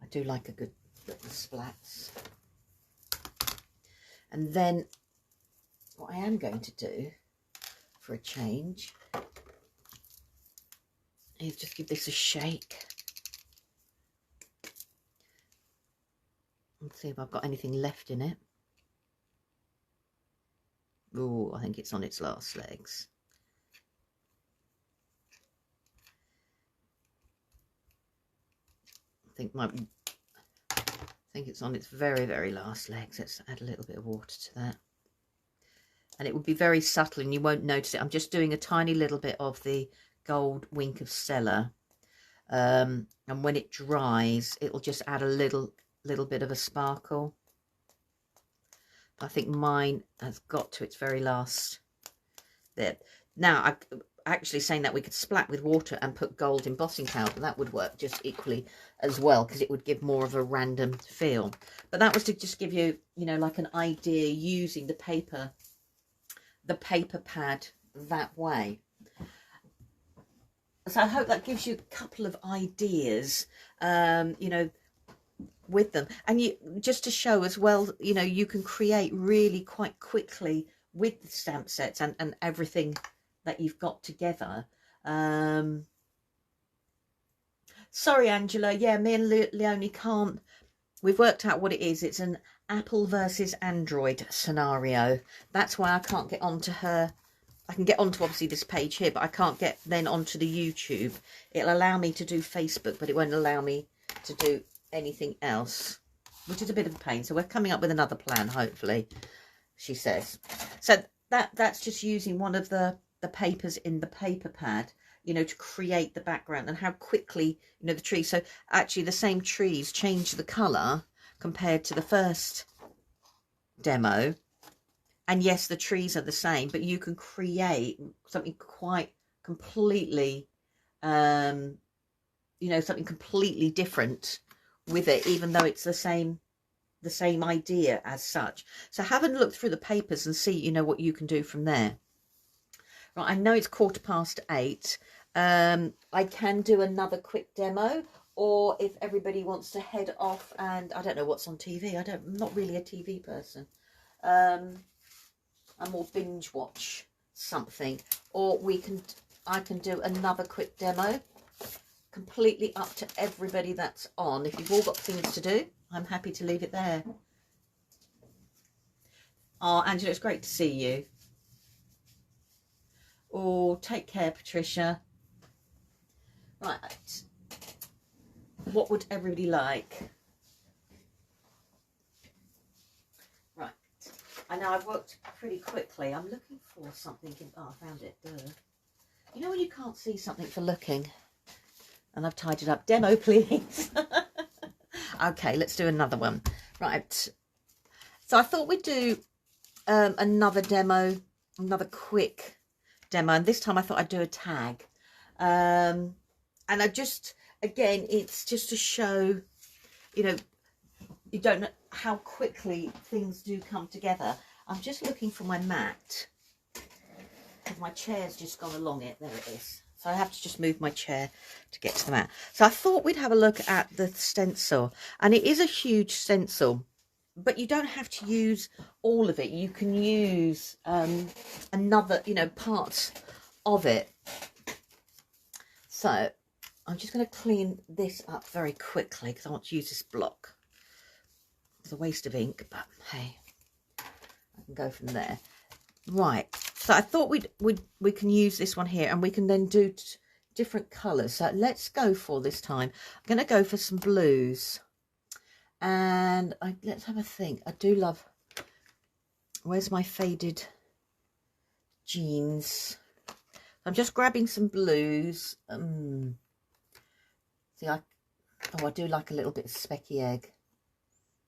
I do like a good little splats. And then what I am going to do for a change is just give this a shake. Let's see if I've got anything left in it. Oh, I think it's on its last legs. I think it's on its very, very last legs. Let's add a little bit of water to that. And it would be very subtle and you won't notice it. I'm just doing a tiny little bit of the gold Wink of Stella. And when it dries, it'll just add a little bit of a sparkle. I think mine has got to its very last there. Now, I'm actually saying that we could splat with water and put gold embossing powder. That would work just equally as well because it would give more of a random feel. But that was to just give you, you know, like an idea using the paper pad that way. So I hope that gives you a couple of ideas, you know, with them. And you just to show as well, you know, you can create really quite quickly with the stamp sets and everything that you've got together. Sorry, Angela. Yeah, me and Leonie can't. We've worked out what it is. It's an Apple versus Android scenario. That's why I can't get onto her. I can get onto obviously this page here, but I can't get then onto the YouTube. It'll allow me to do Facebook, but it won't allow me to do anything else, which is a bit of a pain. So we're coming up with another plan, hopefully, she says. So that's just using one of the papers in the paper pad, you know, to create the background and how quickly, you know, the trees. So actually the same trees change the colour compared to the first demo. And yes, the trees are the same, but you can create something quite completely, you know, something completely different with it, even though it's the same idea as such. So have a look through the papers and see, you know, what you can do from there. Right, I know it's 8:15. I can do another quick demo, or if everybody wants to head off and I don't know what's on TV. I'm not really a TV person. I more binge watch something, or I can do another quick demo. Completely up to everybody that's on. If you've all got things to do, I'm happy to leave it there. Oh, Angela, it's great to see you. Oh, take care, Patricia. Right. What would everybody like? Right. I know I've worked pretty quickly. I'm looking for something. Oh, I found it. Duh. You know when you can't see something for looking? And I've tied it up. Demo, please. Okay, let's do another one. Right. So I thought we'd do another demo, another quick demo. And this time I thought I'd do a tag. And I just, again, it's just to show, you know, you don't how quickly things do come together. I'm just looking for my mat. My chair's just gone along it. There it is. So I have to just move my chair to get to the mat. So I thought we'd have a look at the stencil. And it is a huge stencil, but you don't have to use all of it. You can use another, you know, parts of it. So I'm just going to clean this up very quickly because I want to use this block. It's a waste of ink, but hey, I can go from there. Right, so I thought we can use this one here, and we can then do different colours. So let's go for this time. I'm going to go for some blues, and let's have a think. I do love. Where's my faded jeans? I'm just grabbing some blues. See, I do like a little bit of specky egg.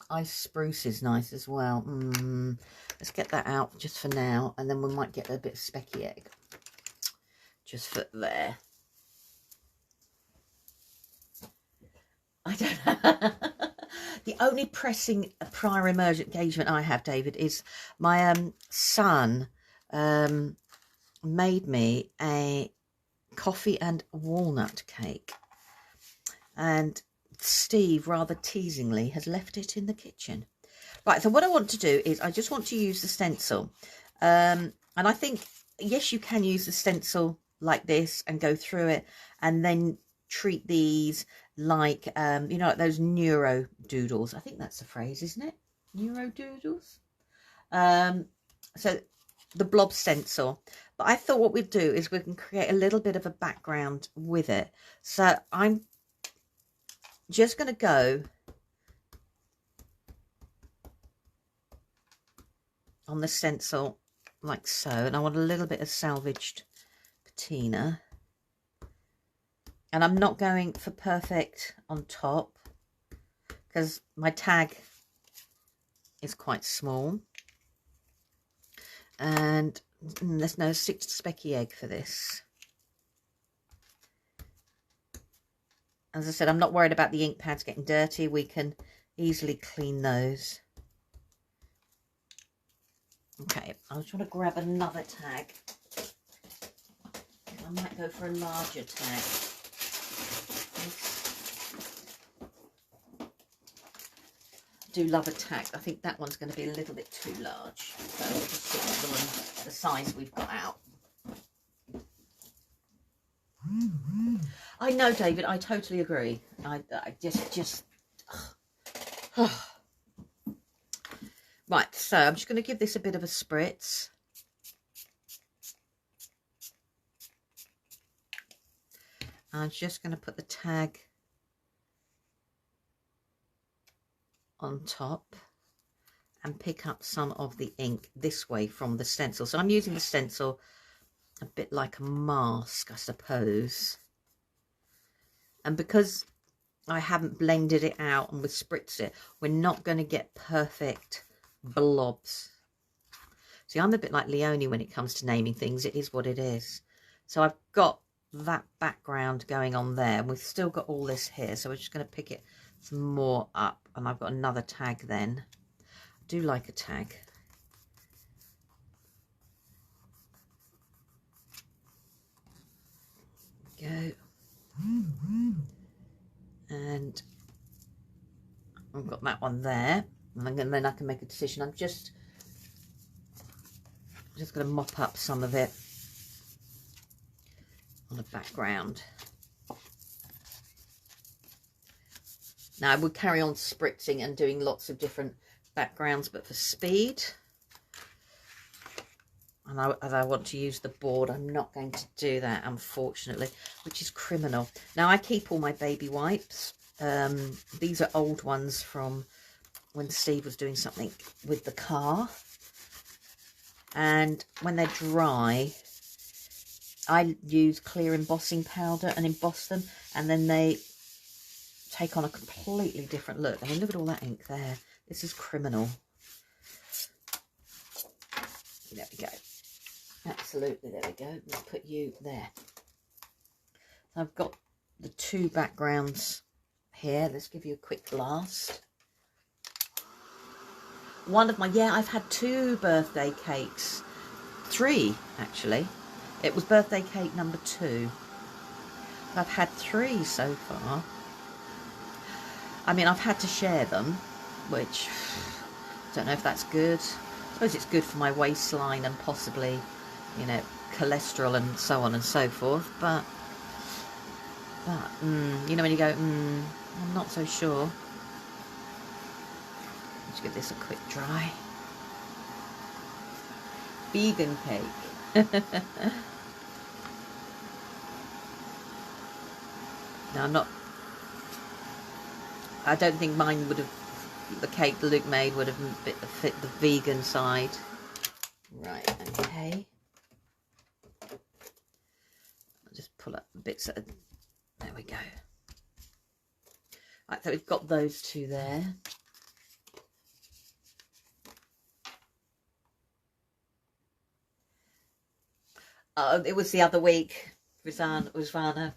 Ice spruce is nice as well. Let's get that out just for now, and then we might get a bit of specky egg just for there. I don't know. The only pressing prior emergent engagement I have, David, is my son made me a coffee and walnut cake, and Steve rather teasingly has left it in the kitchen. Right, so what I want to do is I just want to use the stencil, and I think, yes, you can use the stencil like this and go through it, and then treat these like you know, like those neuro doodles. I think that's the phrase, isn't it? Neuro doodles. So the blob stencil. But I thought what we'd do is we can create a little bit of a background with it. So I'm just going to go on the stencil like so, and I want a little bit of salvaged patina, and I'm not going for perfect on top because my tag is quite small, and there's no specky egg for this. As I said, I'm not worried about the ink pads getting dirty. We can easily clean those. Okay, I was trying to grab another tag. I might go for a larger tag. I do love a tag. I think that one's going to be a little bit too large. So we'll just stick with the one, the size we've got out. I know, David, I totally agree. I just right, so I'm just going to give this a bit of a spritz. I'm just going to put the tag on top and pick up some of the ink this way from the stencil. So I'm using the stencil a bit like a mask, I suppose. And because I haven't blended it out and we've spritzed it, we're not going to get perfect blobs. See, I'm a bit like Leonie when it comes to naming things. It is what it is. So I've got that background going on there, and we've still got all this here. So we're just going to pick it some more up, and I've got another tag then. I do like a tag. Go. And I've got that one there, and then I can make a decision. I'm just going to mop up some of it on the background. Now I would carry on spritzing and doing lots of different backgrounds, but for speed, and as I want to use the board, I'm not going to do that, unfortunately, which is criminal. Now I keep all my baby wipes. These are old ones from when Steve was doing something with the car, and when they're dry, I use clear embossing powder and emboss them, and then they take on a completely different look. I mean, look at all that ink there. This is criminal. There we go. Absolutely, there we go. We'll put you there. So I've got the two backgrounds here. Let's give you a quick blast. one of my, yeah, I've had 2 birthday cakes. 3, actually. It was birthday cake number 2. I've had 3 so far. I mean, I've had to share them, which I don't know if that's good. I suppose it's good for my waistline and possibly, you know, cholesterol and so on and so forth. But you know, when you go, I'm not so sure. Let's give this a quick dry. Vegan cake. No, I don't think mine would have, the cake that Luke made would have fit the vegan side. Right, okay. I'll just pull up bits of, there we go. Right, so we've got those 2 there. It was the other week, Rizvana.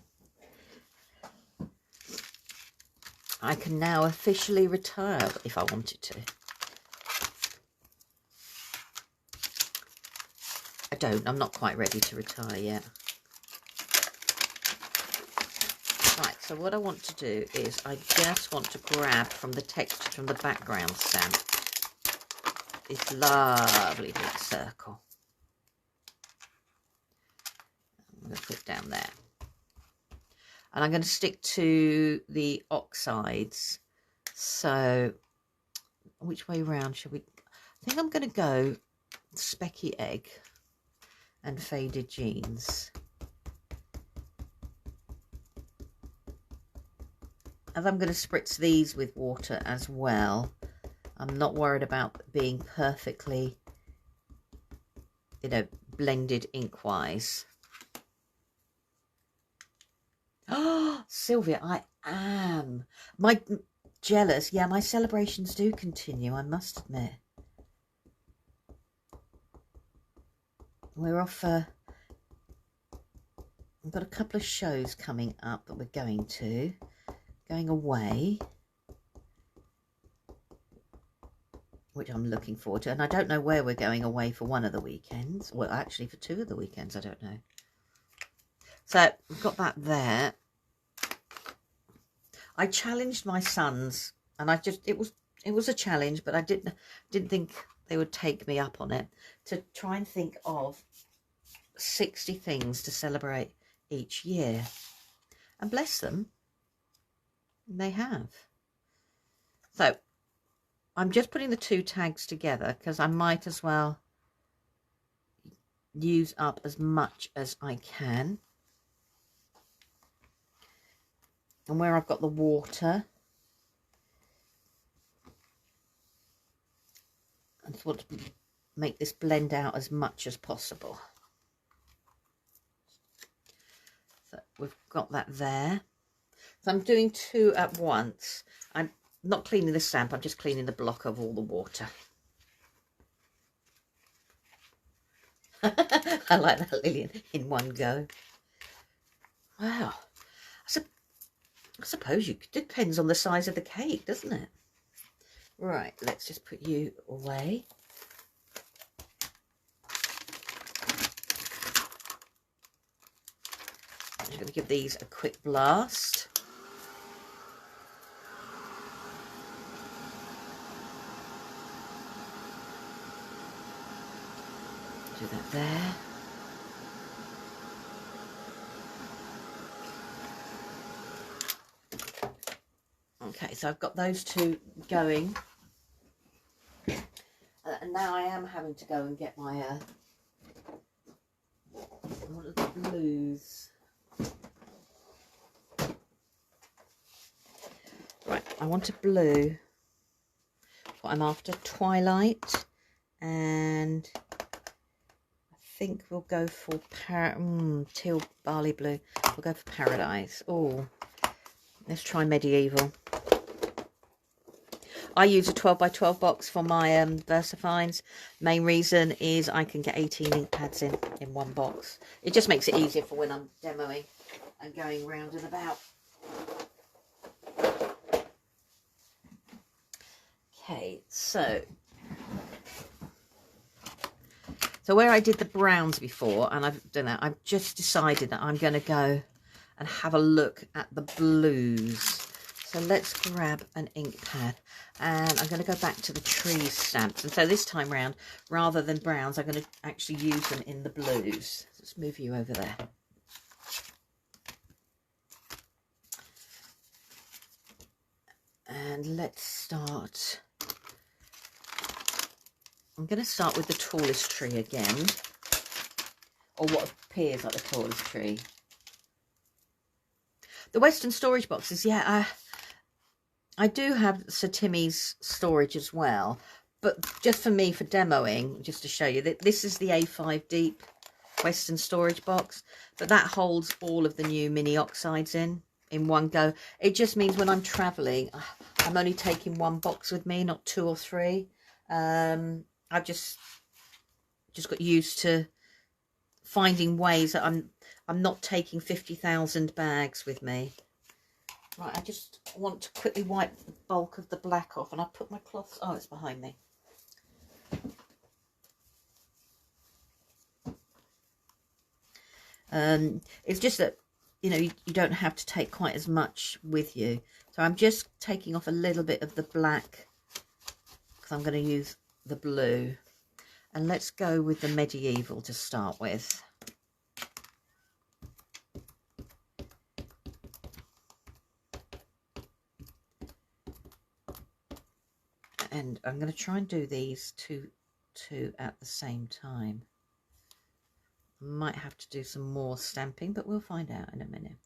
I can now officially retire if I wanted to. I don't. I'm not quite ready to retire yet. Right, so what I want to do is I just want to grab from the text from the background stamp this lovely big circle. I'm going to put it down there. And I'm going to stick to the oxides. So, which way round should we? I think I'm going to go specky egg and faded jeans. And I'm going to spritz these with water as well. I'm not worried about being perfectly, you know, blended ink-wise. Oh, Sylvia, I am. Jealous. Yeah, my celebrations do continue, I must admit. We're off, we've got a couple of shows coming up that we're going away, which I'm looking forward to. And I don't know where we're going away for one of the weekends. Well, actually for 2 of the weekends, I don't know. So we've got that there. I challenged my sons, and it was a challenge, but I didn't think they would take me up on it, to try and think of 60 things to celebrate each year. And bless them, they have. So I'm just putting the 2 tags together because I might as well use up as much as I can. And where I've got the water, I just want to make this blend out as much as possible. So we've got that there. So I'm doing 2 at once. I'm not cleaning the stamp, I'm just cleaning the block of all the water. I like that, Lillian, in one go. Wow. I suppose depends on the size of the cake, doesn't it? Right, let's just put you away. I'm just going to give these a quick blast. Do that there. Okay, so I've got those 2 going. And now I am having to go and get my one of the blues. Right, I want a blue. What I'm after, Twilight, and I think we'll go for teal barley blue. We'll go for Paradise. Oh, let's try Medieval. I use a 12 by 12 box for my VersaFines. Main reason is I can get 18 ink pads in one box. It just makes it easier for when I'm demoing and going round and about. Okay, so So where I did the browns before, and I've done that, I've just decided that I'm going to go and have a look at the blues. So let's grab an ink pad, and I'm going to go back to the trees stamps. And so this time round, rather than browns, I'm going to actually use them in the blues. Let's move you over there. And let's start. I'm going to start with the tallest tree again, or what appears like the tallest tree. The Western storage boxes, yeah, I do have Sir Timmy's storage as well, but just for me, for demoing, just to show you, that this is the A5 Deep Western storage box, but that holds all of the new mini oxides in one go. It just means when I'm traveling, I'm only taking one box with me, not 2 or 3. I've just got used to finding ways that I'm not taking 50,000 bags with me. Right, I just want to quickly wipe the bulk of the black off, and I put my cloth. Oh, it's behind me. It's just that, you know, you don't have to take quite as much with you. So I'm just taking off a little bit of the black because I'm going to use the blue. And let's go with the medieval to start with. And I'm going to try and do these two at the same time. Might have to do some more stamping, but we'll find out in a minute.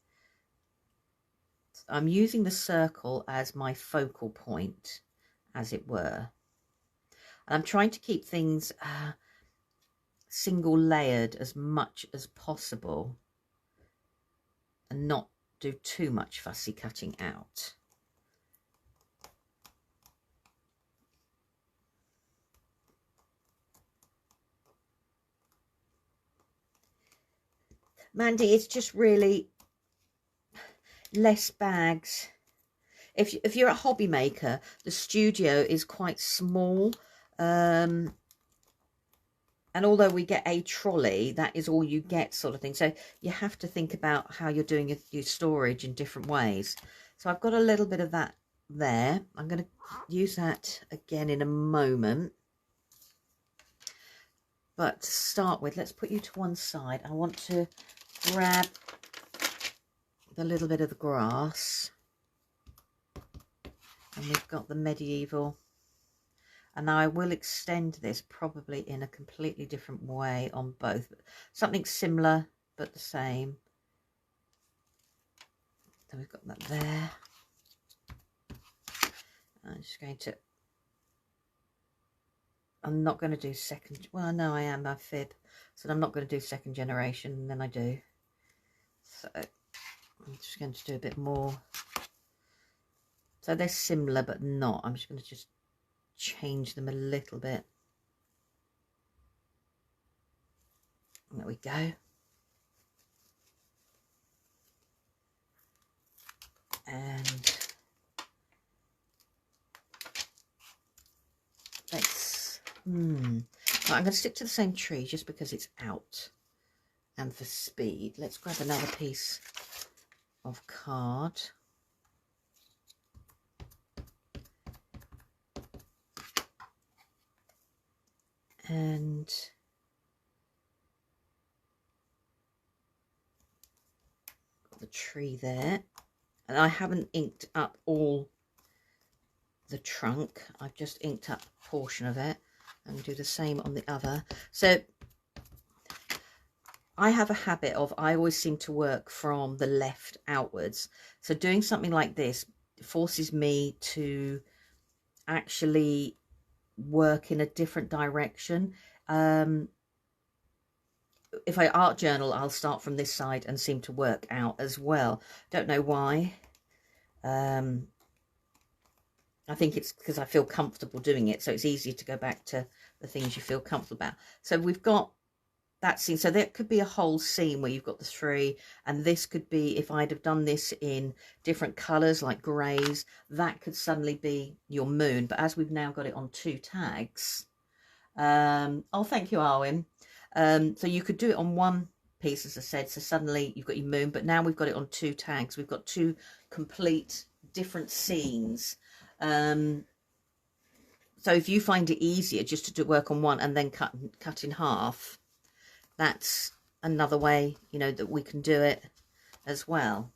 I'm using the circle as my focal point, as it were. And I'm trying to keep things single layered as much as possible and not do too much fussy cutting out. Mandy, it's just really less bags. If you're a hobby maker, the studio is quite small, and although we get a trolley, that is all you get, sort of thing. So you have to think about how you're doing your storage in different ways. So I've got a little bit of that there. I'm going to use that again in a moment. But to start with, let's put you to one side. I want to grab the little bit of the grass, and we've got the medieval, and now I will extend this probably in a completely different way on both, something similar but the same. So we've got that there. I'm not going to do second, well no I am, I fib, so I'm not going to do second generation, and then I do. So I'm just going to do a bit more. So they're similar but not. I'm just going to just change them a little bit. There we go. And let's right, I'm going to stick to the same tree just because it's out and for speed. Let's grab another piece of card. And got the tree there, and I haven't inked up all the trunk. I've just inked up a portion of it, and do the same on the other. So I have a habit of, I always seem to work from the left outwards. So doing something like this forces me to actually work in a different direction. If I art journal, I'll start from this side and seem to work out as well. Don't know why. I think it's because I feel comfortable doing it, so it's easier to go back to the things you feel comfortable about. So we've got that scene. So there could be a whole scene where you've got the three, and this could be, if I'd have done this in different colours like greys, that could suddenly be your moon. But as we've now got it on 2 tags, Oh, thank you, Arwen. So you could do it on one piece, as I said, so suddenly you've got your moon, but now we've got it on 2 tags. We've got 2 complete different scenes. So if you find it easier just to do work on one and then cut in half, that's another way, you know, that we can do it as well.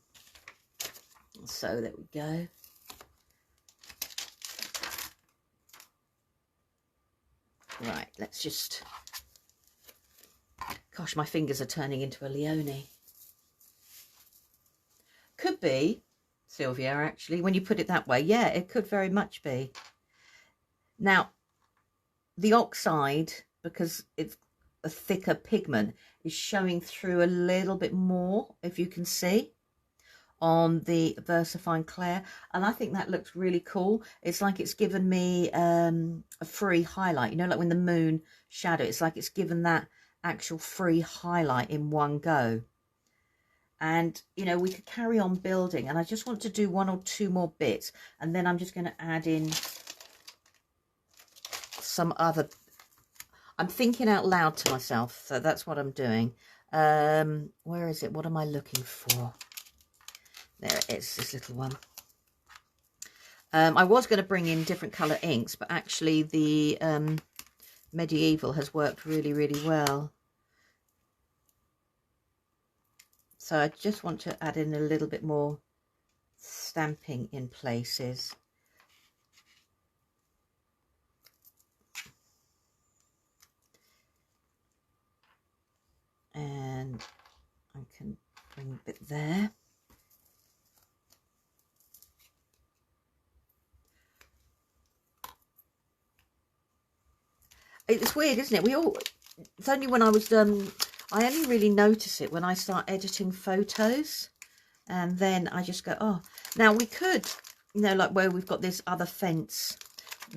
So there we go. Right, let's just, gosh, my fingers are turning into a Leone. Could be, Sylvia, actually, when you put it that way. Yeah, it could very much be. Now, the oxide, because it's a thicker pigment, is showing through a little bit more, if you can see, on the VersaFine Clair, and I think that looks really cool. It's like it's given me a free highlight, you know, like when the moon shadow, it's like it's given that actual free highlight in one go. And you know, we could carry on building, and I just want to do 1 or 2 more bits, and then I'm just going to add in some other, I'm thinking out loud to myself, so that's what I'm doing. Where is it? What am I looking for? There it is, this little one. I was going to bring in different colour inks, but actually the Medieval has worked really, really well. So I just want to add in a little bit more stamping in places. And I can bring a bit there. It's weird, isn't it? It's only when I was, I only really notice it when I start editing photos. And then I just go, oh, now we could, you know, like where we've got this other fence,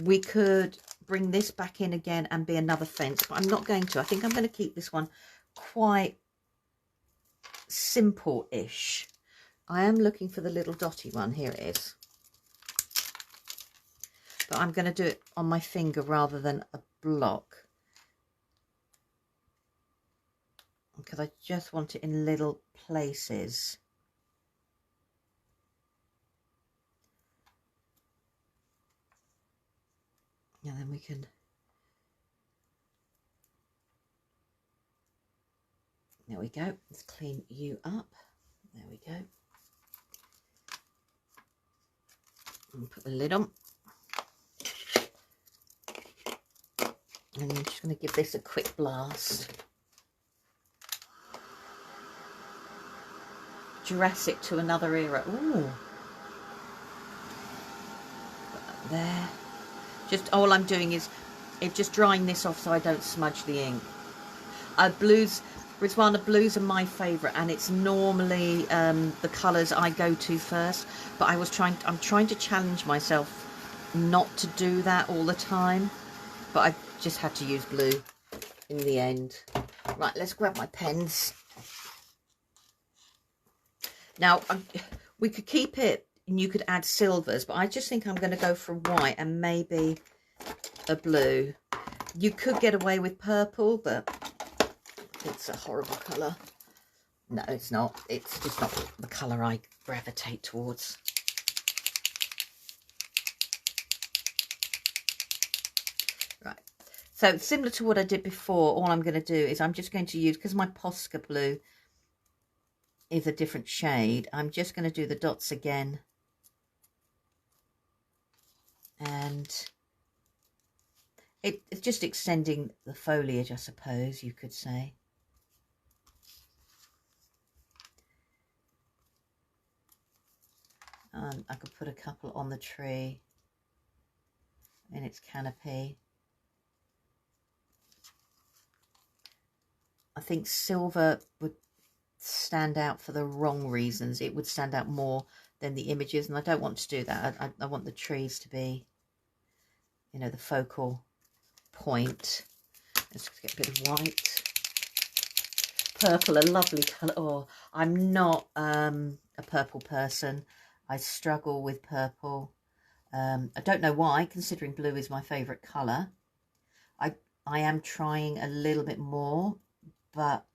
we could bring this back in again and be another fence, but I'm not going to. I think I'm going to keep this one quite simple-ish. I am looking for the little dotty one. Here it is. But I'm going to do it on my finger rather than a block, because I just want it in little places. And then we can, there we go. Let's clean you up. There we go. And put the lid on. And I'm just going to give this a quick blast. Jurassic to another era. Ooh. Put that there. Just all I'm doing is just drying this off so I don't smudge the ink. Blues, Rizwana, blues are my favourite, and it's normally the colours I go to first. But I'm trying to challenge myself not to do that all the time. But I just had to use blue in the end. Right, let's grab my pens. Now, we could keep it, and you could add silvers, but I just think I'm going to go for white and maybe a blue. You could get away with purple, but it's a horrible colour. No, it's not. It's just not the colour I gravitate towards. Right. So similar to what I did before, all I'm going to do is I'm just going to use, because my Posca blue is a different shade, I'm just going to do the dots again. And it's just extending the foliage, I suppose you could say. I could put a couple on the tree in its canopy. I think silver would stand out for the wrong reasons. It would stand out more than the images, and I don't want to do that. I want the trees to be, you know, the focal point. Let's get a bit of white. Purple, a lovely colour. Oh, I'm not a purple person. I struggle with purple. I don't know why, considering blue is my favourite colour. I am trying a little bit more, but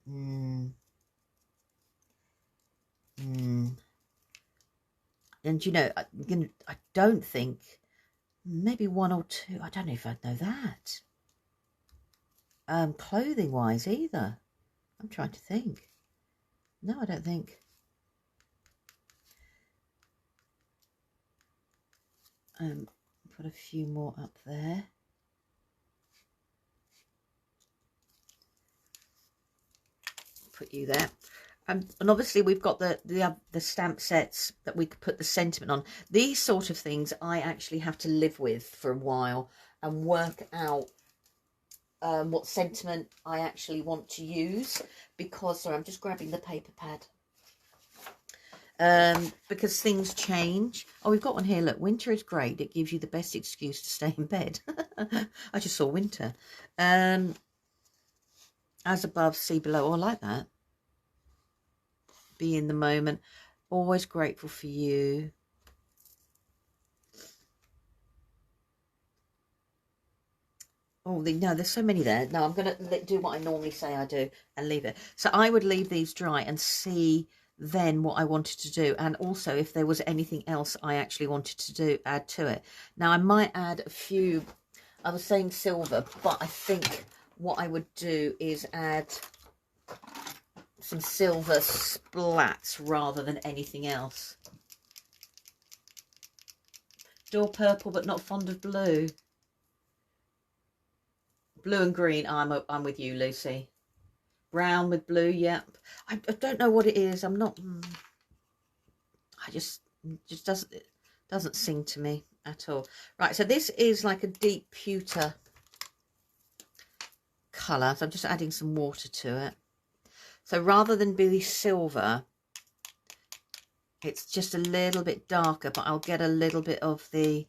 and you know, I don't think, maybe one or two, I don't know if I'd know that. Clothing wise either. I'm trying to think. No, I don't think. Put a few more up there. Put you there. And obviously we've got the stamp sets that we could put the sentiment on. These sort of things I actually have to live with for a while and work out what sentiment I actually want to use, because, sorry, I'm just grabbing the paper pad. Because things change. Oh, we've got one here. Look, winter is great. It gives you the best excuse to stay in bed. I just saw winter. As above, see below. Oh, I like that. Be in the moment. Always grateful for you. Oh, no, there's so many there. No, I'm going to do what I normally say I do and leave it. So I would leave these dry and see then what I wanted to do, and also if there was anything else I actually wanted to do, add to it. Now I might add a few, I was saying silver, but I think what I would do is add some silver splats rather than anything else. Door purple, but not fond of blue. Blue and green, I'm with you, Lucy. Brown with blue, yep. I don't know what it is. I'm not. I just doesn't sing to me at all. Right, so this is like a deep pewter colour. So I'm just adding some water to it. So rather than be silver, it's just a little bit darker, but I'll get a little bit of the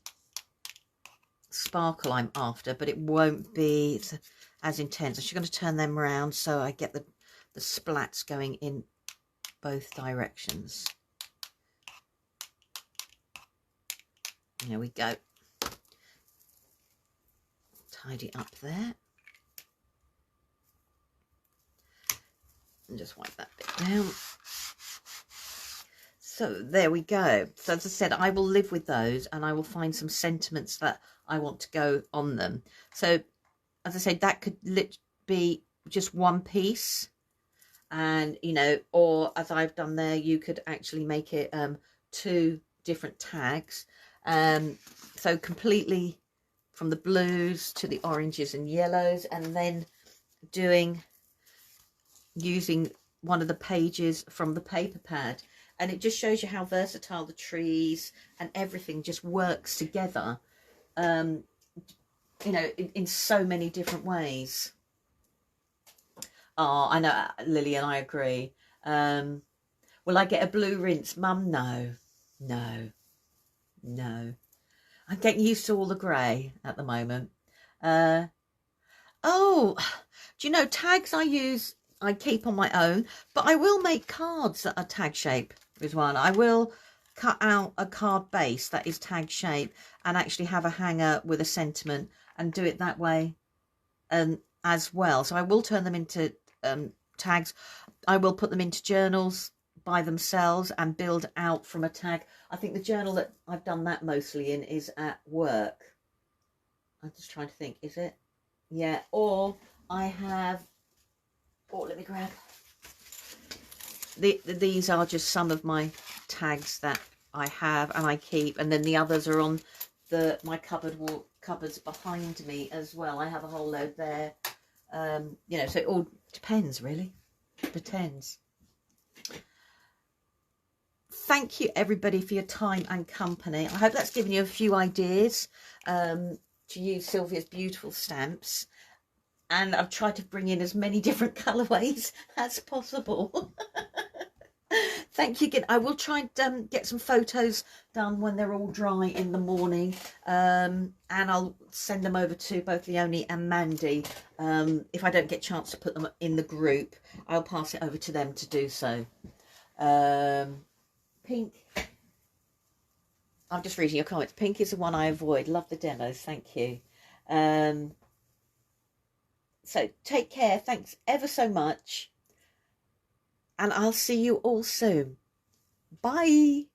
sparkle I'm after, but it won't be as intense. I'm just going to turn them around so I get the splats going in both directions. There we go. Tidy up there. And just wipe that bit down. So there we go. So as I said, I will live with those and I will find some sentiments that I want to go on them. So as I said, that could be just one piece, and you know, or as I've done there, you could actually make it 2 different tags. So completely from the blues to the oranges and yellows, and then using one of the pages from the paper pad. And it just shows you how versatile the trees and everything just works together, you know, in so many different ways. Oh, I know, Lillian, I agree. Will I get a blue rinse? Mum, no. I'm getting used to all the grey at the moment. Oh, do you know, tags I keep on my own, but I will make cards that are tag shape as well. I will cut out a card base that is tag shape and actually have a hanger with a sentiment and do it that way as well. So I will turn them into tags. I will put them into journals by themselves and build out from a tag. I think the journal that I've done that mostly in is at work. I'm just trying to think, is it? Yeah, or I have, oh, let me grab. These are just some of my tags that I have and I keep, and then the others are on my cupboards behind me as well. I have a whole load there. You know, so it all depends, really. Depends. Thank you, everybody, for your time and company. I hope that's given you a few ideas to use Sylvia's beautiful stamps. And I've tried to bring in as many different colourways as possible. Thank you again. I will try and get some photos done when they're all dry in the morning, and I'll send them over to both Leonie and Mandy. If I don't get a chance to put them in the group, I'll pass it over to them to do so. Pink. I'm just reading your comments. Pink is the one I avoid. Love the demos. Thank you. So take care. Thanks ever so much. And I'll see you all soon. Bye.